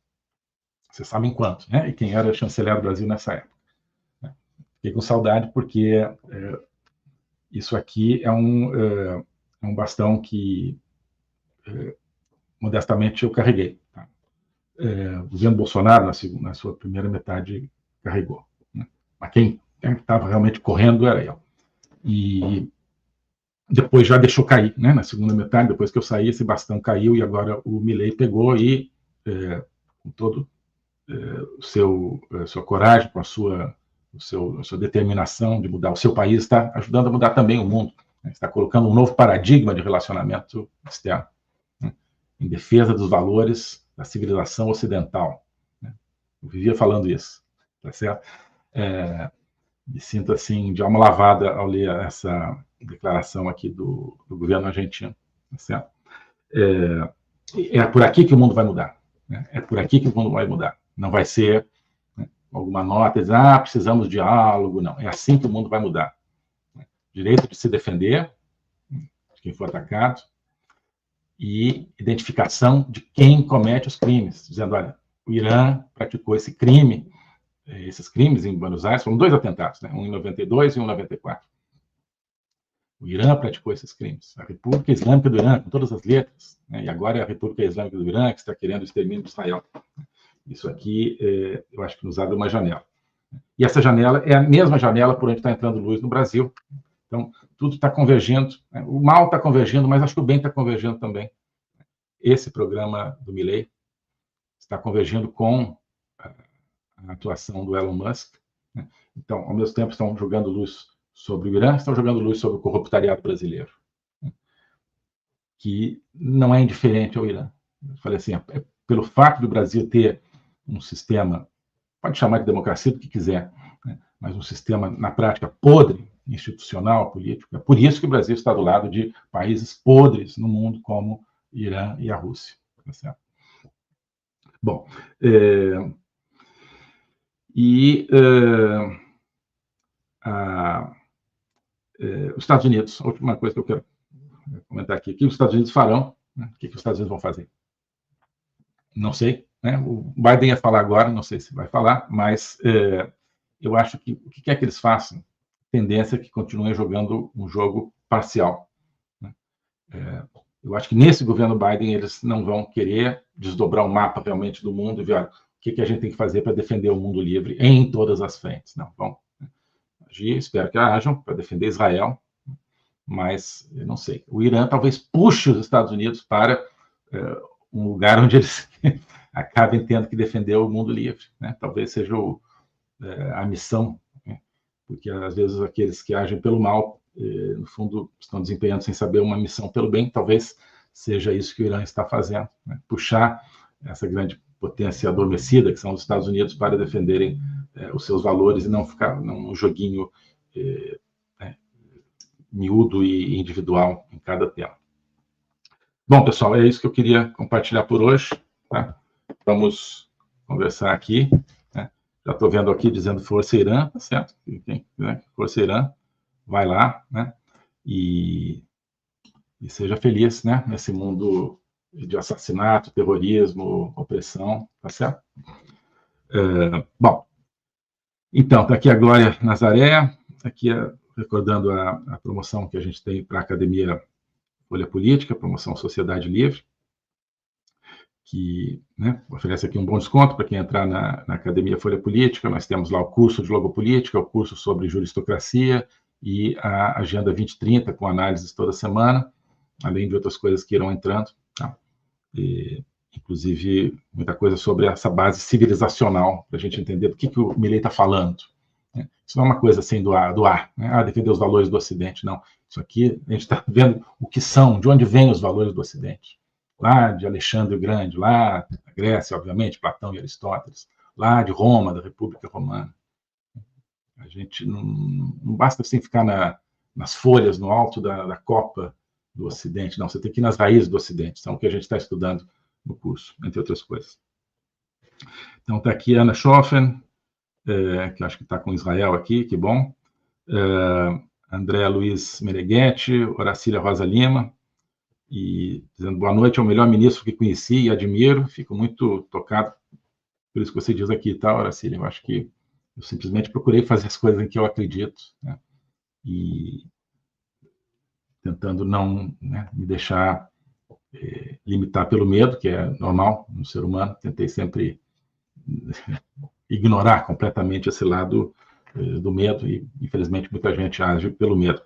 Vocês sabem quanto, né? E quem era chanceler do Brasil nessa época. Né? Fiquei com saudade porque isso aqui é um bastão que, modestamente, eu carreguei. Tá? O governo Bolsonaro, na sua primeira metade, carregou. Né? Mas quem estava realmente correndo era eu. E depois já deixou cair, né? Na segunda metade, depois que eu saí, esse bastão caiu e agora o Milei pegou e, com todo sua coragem, com a sua determinação de mudar o seu país, está ajudando a mudar também o mundo. Né? Está colocando um novo paradigma de relacionamento externo, né? Em defesa dos valores da civilização ocidental. Né? Eu vivia falando isso, tá certo? Me sinto assim de alma lavada ao ler essa declaração aqui do governo argentino, tá certo? É por aqui que o mundo vai mudar, né? É por aqui que o mundo vai mudar. Não vai ser, né, alguma nota, precisamos de diálogo, não. É assim que o mundo vai mudar. Direito de se defender de quem for atacado e identificação de quem comete os crimes, dizendo, olha, o Irã praticou esse crime. Esses crimes em Buenos Aires foram 2 atentados, né? Um em 92 e um em 94. O Irã praticou esses crimes. A República Islâmica do Irã, com todas as letras, né? E agora é a República Islâmica do Irã que está querendo o extermínio de Israel. Isso aqui, eu acho que nos abre uma janela. E essa janela é a mesma janela por onde está entrando luz no Brasil. Então, tudo está convergindo. Né? O mal está convergindo, mas acho que o bem está convergindo também. Esse programa do Milei está convergindo com a atuação do Elon Musk. Né? Então, ao mesmo tempo, estão jogando luz sobre o Irã, estão jogando luz sobre o corruptariado brasileiro, né? Que não é indiferente ao Irã. Eu falei assim, pelo fato do Brasil ter um sistema, pode chamar de democracia do que quiser, né? Mas um sistema, na prática, podre, institucional, político. É por isso que o Brasil está do lado de países podres no mundo, como Irã e a Rússia. Tá certo? Bom, os Estados Unidos, a última coisa que eu quero comentar aqui, o que os Estados Unidos farão, né? O que os Estados Unidos vão fazer? Não sei, né? O Biden ia falar agora, não sei se vai falar, mas eu acho que o que quer que eles façam, a tendência é que continuem jogando um jogo parcial. Né? Eu acho que nesse governo Biden eles não vão querer desdobrar o mapa realmente do mundo e ver, olha, o que a gente tem que fazer para defender o mundo livre em todas as frentes. Não, vão agir, espero que hajam, para defender Israel, mas eu não sei. O Irã talvez puxe os Estados Unidos para um lugar onde eles acabem tendo que defender o mundo livre. Né? Talvez seja a missão, né? Porque às vezes aqueles que agem pelo mal, no fundo, estão desempenhando sem saber uma missão pelo bem. Talvez seja isso que o Irã está fazendo, né? Puxar essa grande potência adormecida, que são os Estados Unidos, para defenderem os seus valores e não ficar num joguinho miúdo e individual em cada tema. Bom, pessoal, é isso que eu queria compartilhar por hoje. Tá? Vamos conversar aqui. Né? Já estou vendo aqui dizendo Força Irã, tá certo? Né? Força Irã, vai lá, né? E seja feliz, né? Nesse mundo de assassinato, terrorismo, opressão, tá certo? Bom, então, está aqui a Glória Nazaré, aqui a recordando a promoção que a gente tem para a Academia Folha Política, promoção Sociedade Livre, que, né, oferece aqui um bom desconto para quem entrar na Academia Folha Política. Nós temos lá o curso de Logopolítica, o curso sobre Juristocracia e a Agenda 2030, com análises toda semana, além de outras coisas que irão entrando, tá? Inclusive, muita coisa sobre essa base civilizacional, para a gente entender do que o Milei está falando. Né? Isso não é uma coisa assim do ar, né? Defender os valores do Ocidente, não. Isso aqui, a gente está vendo o que são, de onde vêm os valores do Ocidente. Lá de Alexandre o Grande, lá da Grécia, obviamente, Platão e Aristóteles, lá de Roma, da República Romana. A gente não basta assim ficar nas folhas, no alto da copa do Ocidente, não. Você tem que ir nas raízes do Ocidente, são o que a gente está estudando no curso, entre outras coisas. Então, está aqui Ana Schoffen, que acho que está com Israel aqui, que bom. André Luiz Meneghetti, Horacília Rosa Lima, e dizendo boa noite, é o melhor ministro que conheci e admiro. Fico muito tocado por isso que você diz aqui, tá, Horacília? Eu acho que eu simplesmente procurei fazer as coisas em que eu acredito, né? E tentando não, né, me deixar limitar pelo medo, que é normal no ser humano. Tentei sempre ignorar completamente esse lado do medo e, infelizmente, muita gente age pelo medo.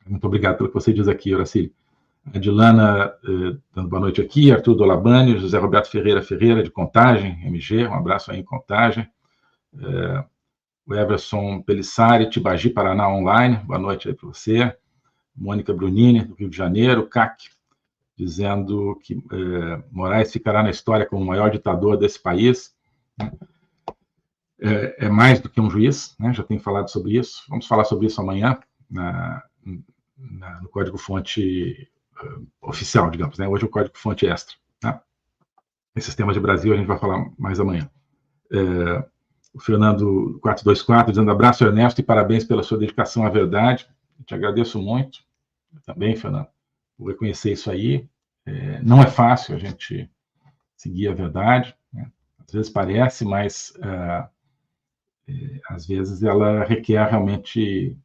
Muito obrigado pelo que você diz aqui, Horacília. A Dilana, dando boa noite aqui, Arthur Dolabani, José Roberto Ferreira, de Contagem, MG, um abraço aí em Contagem. O Everson Pelissari, Tibagi, Paraná, online, boa noite aí para você. Mônica Brunini, do Rio de Janeiro, CAC, dizendo que Moraes ficará na história como o maior ditador desse país. É mais do que um juiz, né? Já tenho falado sobre isso. Vamos falar sobre isso amanhã, no código-fonte oficial, digamos, né? Hoje é o código-fonte extra. Tá? Esses temas de Brasil a gente vai falar mais amanhã. O Fernando 424 dizendo abraço, Ernesto, e parabéns pela sua dedicação à verdade. Eu te agradeço muito. Eu também, Fernando, por reconhecer isso aí. Não é fácil a gente seguir a verdade, né? Às vezes parece, mas às vezes ela requer realmente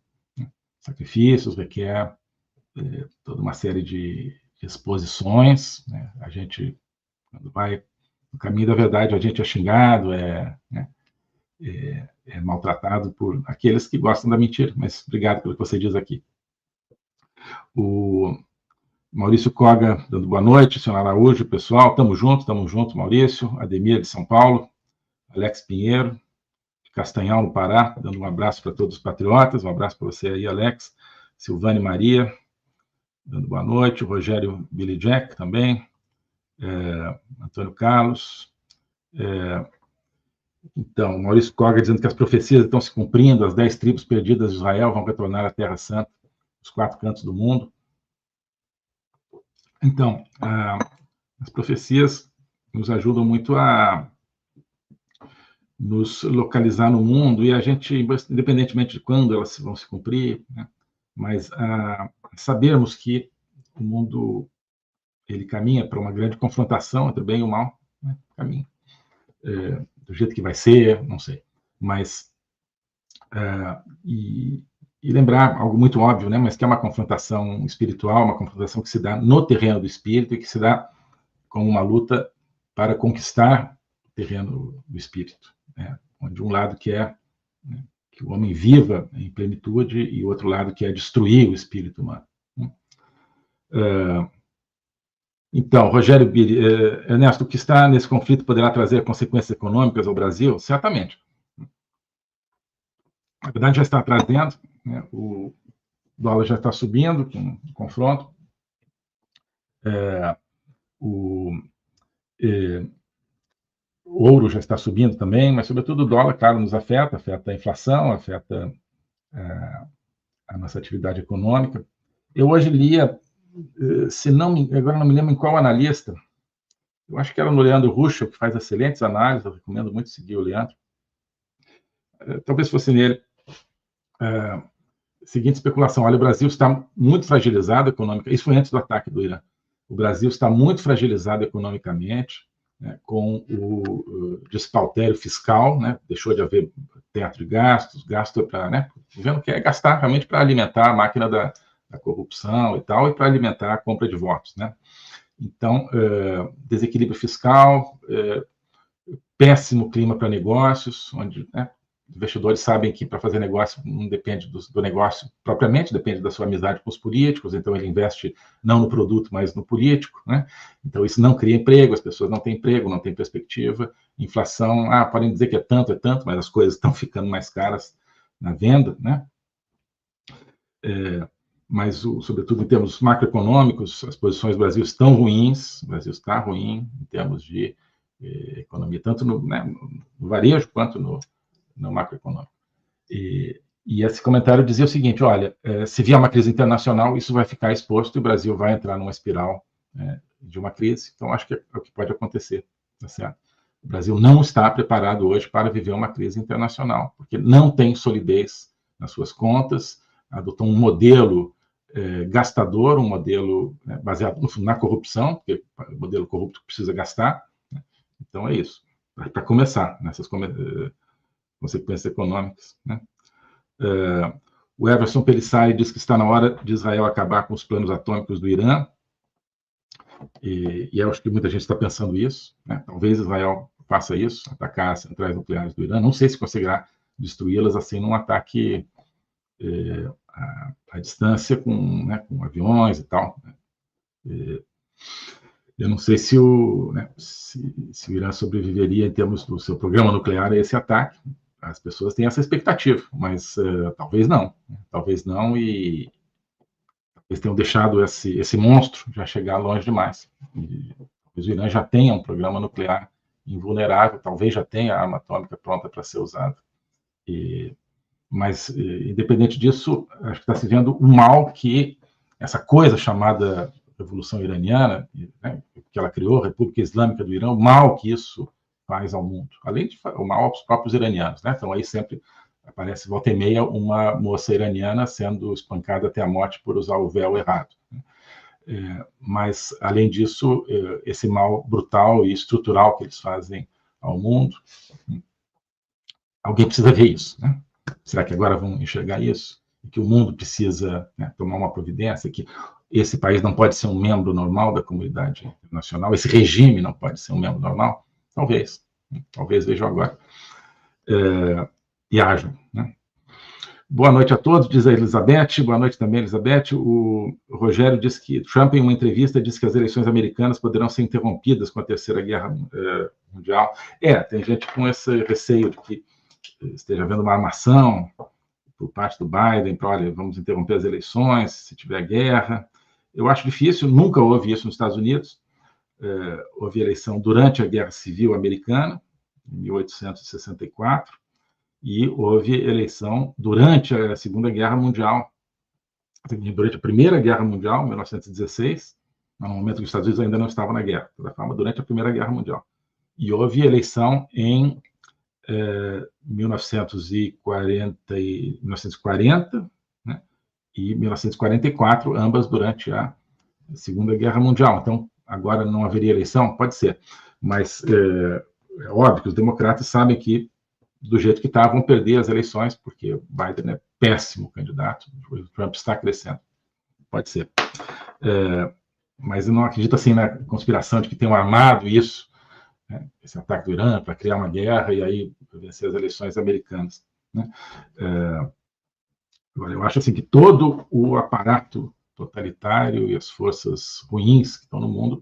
sacrifícios, requer toda uma série de exposições, né? A gente, quando vai no caminho da verdade, a gente é xingado, né? É maltratado por aqueles que gostam da mentira, mas obrigado pelo que você diz aqui. O Maurício Koga dando boa noite, senhor Araújo, pessoal, tamo junto, Maurício, Ademir de São Paulo, Alex Pinheiro, de Castanhal, no Pará, dando um abraço para todos os patriotas, um abraço para você aí, Alex, Silvane Maria, dando boa noite, o Rogério Billy Jack também, Antônio Carlos, então, Maurício Koga dizendo que as profecias estão se cumprindo, as 10 tribos perdidas de Israel vão retornar à Terra Santa, os 4 cantos do mundo. Então, as profecias nos ajudam muito a nos localizar no mundo, e a gente, independentemente de quando elas vão se cumprir, né, mas sabermos que o mundo ele caminha para uma grande confrontação entre o bem e o mal, né, caminha. Do jeito que vai ser, não sei. Mas, e lembrar algo muito óbvio, né, mas que é uma confrontação espiritual, uma confrontação que se dá no terreno do espírito e que se dá como uma luta para conquistar o terreno do espírito, né, onde um lado quer, né, que o homem viva em plenitude e o outro lado quer destruir o espírito humano. Então, Rogério Billy, Ernesto, o que está nesse conflito poderá trazer consequências econômicas ao Brasil? Certamente. Na verdade, já está trazendo, né? O dólar já está subindo com o confronto. O ouro já está subindo também, mas, sobretudo, o dólar, claro, nos afeta a inflação, afeta a nossa atividade econômica. Eu hoje lia, agora não me lembro em qual analista, eu acho que era no Leandro Ruschel, que faz excelentes análises, eu recomendo muito seguir o Leandro. Talvez fosse nele. Seguinte especulação: olha, o Brasil está muito fragilizado economicamente. Isso foi antes do ataque do Irã. O Brasil está muito fragilizado economicamente. né, com o despautério fiscal, né, deixou de haver teto de gastos, gasto para, né, o governo quer gastar realmente para alimentar a máquina da corrupção e tal, e para alimentar a compra de votos, né? Então, desequilíbrio fiscal, péssimo clima para negócios, onde, né, investidores sabem que para fazer negócio não depende do negócio propriamente, depende da sua amizade com os políticos, então ele investe não no produto, mas no político, né? Então isso não cria emprego, as pessoas não têm emprego, não têm perspectiva, inflação, podem dizer que é tanto, mas as coisas estão ficando mais caras na venda, né? Mas, sobretudo em termos macroeconômicos, as posições do Brasil estão ruins, o Brasil está ruim em termos de economia, tanto no varejo quanto no macroeconômico. E esse comentário dizia o seguinte: olha, se vier uma crise internacional, isso vai ficar exposto e o Brasil vai entrar numa espiral de uma crise. Então, acho que é o que pode acontecer, tá certo? O Brasil não está preparado hoje para viver uma crise internacional, porque não tem solidez nas suas contas, adotou um modelo gastador, um modelo baseado na corrupção, porque o modelo corrupto precisa gastar, né? Então é isso, para começar, nessas consequências econômicas, né? O Everson Pelissari diz que está na hora de Israel acabar com os planos atômicos do Irã, e eu acho que muita gente está pensando isso, né? Talvez Israel faça isso, atacar as centrais nucleares do Irã, não sei se conseguirá destruí-las assim num ataque à distância com aviões e tal, né? Eu não sei se o Irã sobreviveria em termos do seu programa nuclear a esse ataque. As pessoas têm essa expectativa, mas talvez não, e talvez tenham deixado esse monstro já chegar longe demais. E talvez o Irã já tenha um programa nuclear invulnerável, talvez já tenha a arma atômica pronta para ser usada. Mas, independente disso, acho que está se vendo o mal que essa coisa chamada Revolução Iraniana, né, que ela criou, a República Islâmica do Irã, o mal que isso faz ao mundo, além de o mal aos próprios iranianos, né? Então aí sempre aparece volta e meia uma moça iraniana sendo espancada até a morte por usar o véu errado, né? Mas além disso, esse mal brutal e estrutural que eles fazem ao mundo, alguém precisa ver isso, né? Será que agora vão enxergar isso? Que o mundo precisa, né, tomar uma providência, que esse país não pode ser um membro normal da comunidade internacional, esse regime não pode ser um membro normal? Talvez vejam agora. E ajam, né? Boa noite a todos, diz a Elizabeth. Boa noite também, Elizabeth. O Rogério diz que Trump, em uma entrevista, disse que as eleições americanas poderão ser interrompidas com a Terceira Guerra Mundial. Tem gente com esse receio de que esteja havendo uma armação por parte do Biden para, olha, vamos interromper as eleições se tiver guerra. Eu acho difícil, nunca houve isso nos Estados Unidos. Houve eleição durante a Guerra Civil Americana, em 1864, e houve eleição durante a Segunda Guerra Mundial, durante a Primeira Guerra Mundial, 1916, no momento que os Estados Unidos ainda não estavam na guerra, durante a Primeira Guerra Mundial. E houve eleição em 1940, né, e 1944, ambas durante a Segunda Guerra Mundial. Então, agora não haveria eleição? Pode ser. Mas é óbvio que os democratas sabem que, do jeito que está, vão perder as eleições, porque o Biden é péssimo candidato, o Trump está crescendo. Pode ser. Mas eu não acredito assim na conspiração de que tenham armado isso, né, esse ataque do Irã para criar uma guerra e aí vencer as eleições americanas, né? Agora, eu acho assim que todo o aparato totalitário e as forças ruins que estão no mundo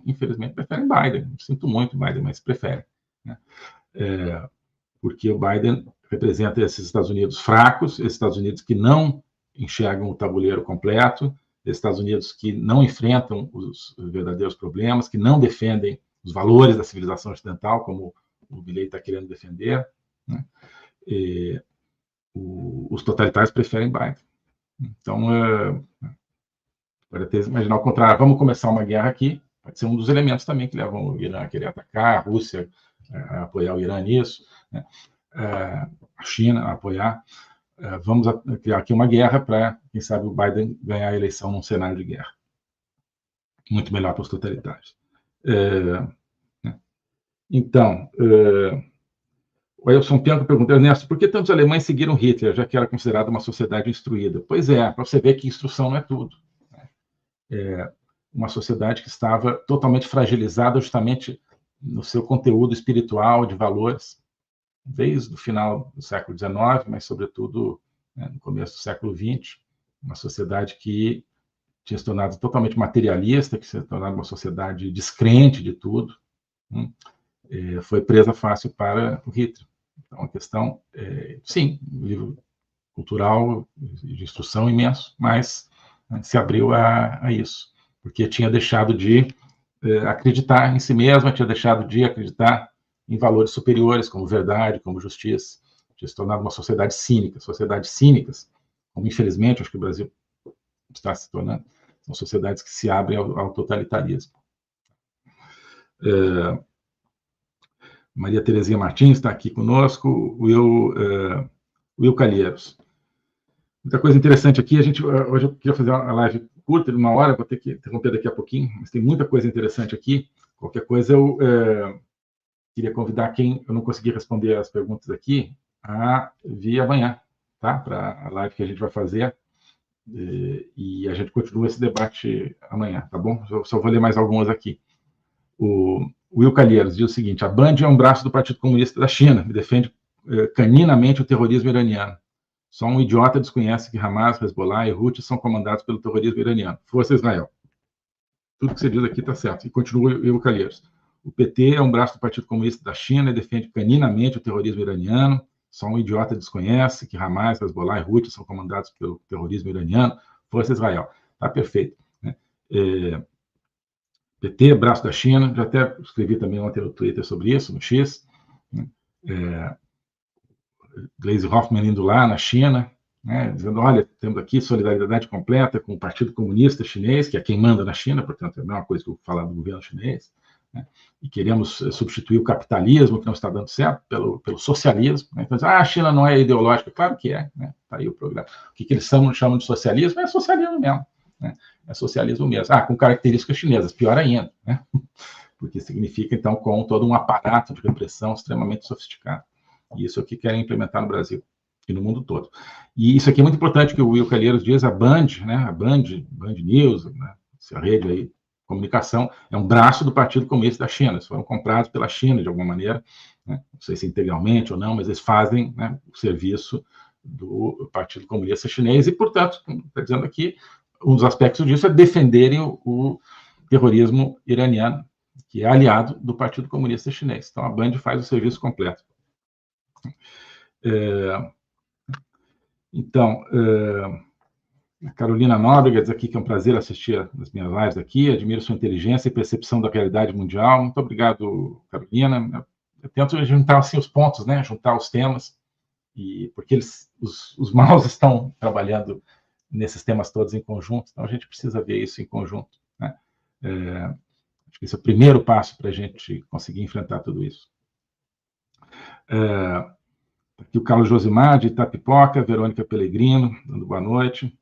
infelizmente, preferem Biden. Sinto muito Biden, mas preferem, né? Porque o Biden representa esses Estados Unidos fracos, esses Estados Unidos que não enxergam o tabuleiro completo, esses Estados Unidos que não enfrentam os verdadeiros problemas, que não defendem os valores da civilização ocidental, como o Milley está querendo defender, né? Os totalitários preferem Biden. Então, pode até imaginar o contrário. Vamos começar uma guerra aqui, pode ser um dos elementos também que levam o Irã a querer atacar, a Rússia a apoiar o Irã nisso, né? A China a apoiar. Vamos criar aqui uma guerra para, quem sabe, o Biden ganhar a eleição num cenário de guerra. Muito melhor para os totalitários. Então, o Elson Pianco pergunta, Ernesto, por que tantos alemães seguiram Hitler, já que era considerada uma sociedade instruída? Pois é, para você ver que instrução não é tudo. Uma sociedade que estava totalmente fragilizada justamente no seu conteúdo espiritual, de valores, desde o final do século XIX, mas, sobretudo, no começo do século XX, uma sociedade que tinha se tornado totalmente materialista, que se tornado uma sociedade descrente de tudo, foi presa fácil para o Hitler. Então, a questão, sim, um livro cultural, de instrução imenso, mas se abriu a isso, porque tinha deixado de acreditar em si mesma, tinha deixado de acreditar em valores superiores, como verdade, como justiça, tinha se tornado uma sociedade cínica. Sociedades cínicas, como infelizmente acho que o Brasil está se tornando, são sociedades que se abrem ao totalitarismo. Maria Terezinha Martins está aqui conosco, Will Calheiros. Muita coisa interessante aqui. Hoje eu queria fazer uma live curta, de 1 hora, vou ter que interromper daqui a pouquinho, mas tem muita coisa interessante aqui. Qualquer coisa, eu queria convidar quem eu não consegui responder as perguntas aqui a vir amanhã, tá? Para a live que a gente vai fazer. E a gente continua esse debate amanhã, tá bom? Eu só vou ler mais algumas aqui. O Will Calheiros diz o seguinte: a Band é um braço do Partido Comunista da China e defende caninamente o terrorismo iraniano. Só um idiota desconhece que Hamas, Hezbollah e Houthi são comandados pelo terrorismo iraniano. Força Israel. Tudo que você diz aqui está certo. E continua o Calheiros. O PT é um braço do Partido Comunista da China e defende caninamente o terrorismo iraniano. Só um idiota desconhece que Hamas, Hezbollah e Houthi são comandados pelo terrorismo iraniano. Força Israel. Está perfeito. Né? PT, braço da China. Já até escrevi também ontem no Twitter sobre isso, no X. Gleisi Hoffmann indo lá na China, dizendo, olha, temos aqui solidariedade completa com o Partido Comunista Chinês, que é quem manda na China, portanto, é a mesma coisa que eu vou falar do governo chinês, e queremos substituir o capitalismo, que não está dando certo, pelo socialismo. Então, a China não é ideológica. Claro que é, está aí o programa. O que eles chamam de socialismo é socialismo mesmo. É socialismo mesmo. Com características chinesas, pior ainda, porque significa, então, com todo um aparato de repressão extremamente sofisticado. E isso aqui querem implementar no Brasil e no mundo todo. E isso aqui é muito importante que o Will Calheiros diz, a Band News, essa rede aí de comunicação, é um braço do Partido Comunista da China. Eles foram comprados pela China, de alguma maneira, não sei se integralmente ou não, mas eles fazem o serviço do Partido Comunista Chinês e, portanto, como está dizendo aqui, um dos aspectos disso é defenderem o terrorismo iraniano, que é aliado do Partido Comunista Chinês. Então, a Band faz o serviço completo. Então, a Carolina Nóbrega diz aqui que é um prazer assistir as minhas lives aqui, admiro sua inteligência e percepção da realidade mundial. Muito obrigado, Carolina. Eu tento juntar assim, os pontos, juntar os temas, porque os maus estão trabalhando nesses temas todos em conjunto, então a gente precisa ver isso em conjunto. Acho que esse é o primeiro passo para a gente conseguir enfrentar tudo isso. Aqui o Carlos Josimar, de Itapipoca, Verônica Pellegrino, dando boa noite.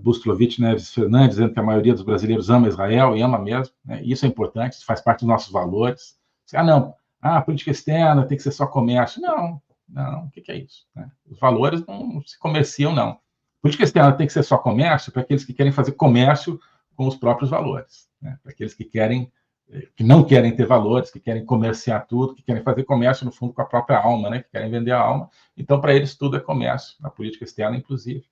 Bustlovich Neves Fernandes, dizendo que a maioria dos brasileiros ama Israel, e ama mesmo. Isso é importante, isso faz parte dos nossos valores. A política externa tem que ser só comércio. Não, o que é isso? Os valores não se comerciam, não. Política externa tem que ser só comércio para aqueles que querem fazer comércio com os próprios valores. Para aqueles que não querem ter valores, que querem comerciar tudo, que querem fazer comércio, no fundo, com a própria alma, que querem vender a alma. Então, para eles, tudo é comércio, na política externa, inclusive.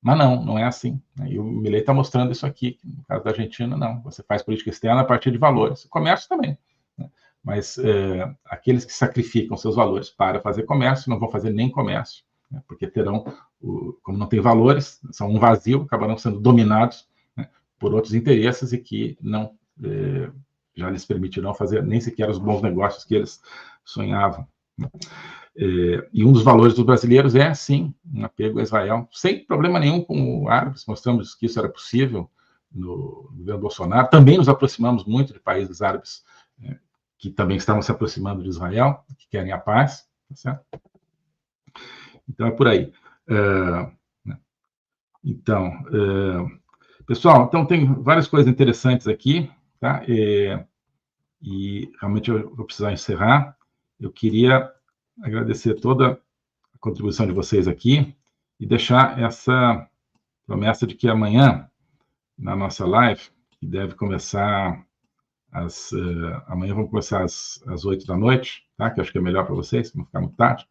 Mas não é assim. E o Milei está mostrando isso aqui. No caso da Argentina, não. Você faz política externa a partir de valores. Comércio também. Mas aqueles que sacrificam seus valores para fazer comércio não vão fazer nem comércio, porque terão, como não tem valores, são um vazio, acabarão sendo dominados por outros interesses e que não já lhes permitirão fazer nem sequer os bons negócios que eles sonhavam. E um dos valores dos brasileiros é, sim, um apego a Israel, sem problema nenhum com árabes. Mostramos que isso era possível no governo Bolsonaro. Também nos aproximamos muito de países árabes que também estavam se aproximando de Israel, que querem a paz, tá certo? Então, é por aí. Pessoal, então tem várias coisas interessantes aqui, tá? E realmente eu vou precisar encerrar. Eu queria agradecer toda a contribuição de vocês aqui e deixar essa promessa de que amanhã, na nossa live, que deve começar amanhã vamos começar às 8 da noite, tá? Que eu acho que é melhor para vocês, não ficar muito tarde.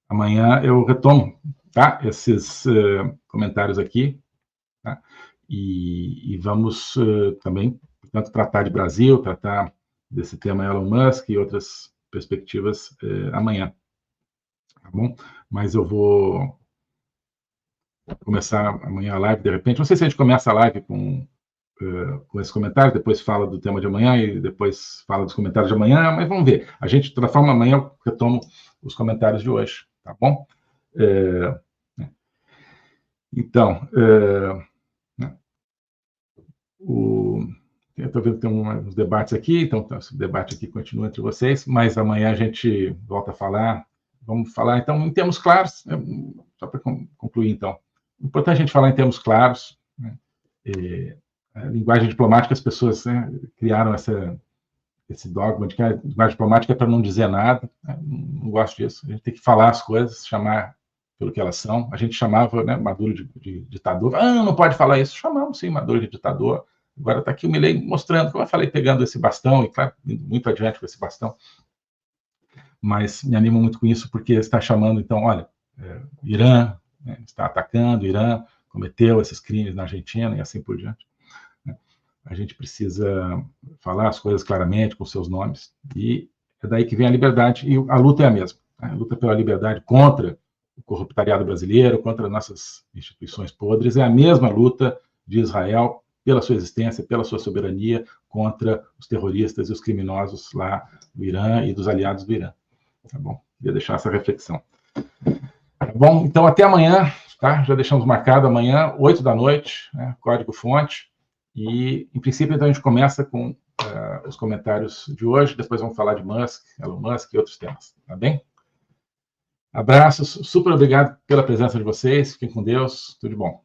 Amanhã eu retomo, tá? Esses comentários aqui, tá? E vamos também, portanto, tratar de Brasil, tratar desse tema Elon Musk e outras perspectivas amanhã, tá bom? Mas eu vou começar amanhã a live, de repente. Não sei se a gente começa a live com esses comentários, depois fala do tema de amanhã e depois fala dos comentários de amanhã, mas vamos ver. A gente, de toda forma, amanhã eu retomo os comentários de hoje, tá bom? Então, eu estou vendo que tem uns debates aqui, então esse debate aqui continua entre vocês, mas amanhã a gente volta a falar. Vamos falar, então, em termos claros, só para concluir, então. É importante a gente falar em termos claros, né? A linguagem diplomática, as pessoas, né, criaram esse dogma de que a linguagem diplomática é para não dizer nada, né? Não gosto disso. A gente tem que falar as coisas, chamar pelo que elas são. A gente chamava, né, Maduro de ditador. Não pode falar isso. Chamamos, sim, Maduro de ditador. Agora está aqui o Milei mostrando, como eu falei, pegando esse bastão, e claro, muito adiante com esse bastão. Mas me animo muito com isso, porque está chamando, então, olha, Irã, né, está atacando, Irã cometeu esses crimes na Argentina e assim por diante. A gente precisa falar as coisas claramente, com seus nomes, e é daí que vem a liberdade, e a luta é a mesma. A luta pela liberdade contra o corruptariado brasileiro, contra nossas instituições podres, é a mesma luta de Israel pela sua existência, pela sua soberania, contra os terroristas e os criminosos lá do Irã e dos aliados do Irã. Tá bom? Queria deixar essa reflexão. Tá bom? Então, até amanhã, tá? Já deixamos marcado amanhã, 8 da noite, né? Código-fonte. E, em princípio, então, a gente começa com os comentários de hoje, depois vamos falar de Musk, Elon Musk e outros temas, tá bem? Abraços, super obrigado pela presença de vocês, fiquem com Deus, tudo de bom.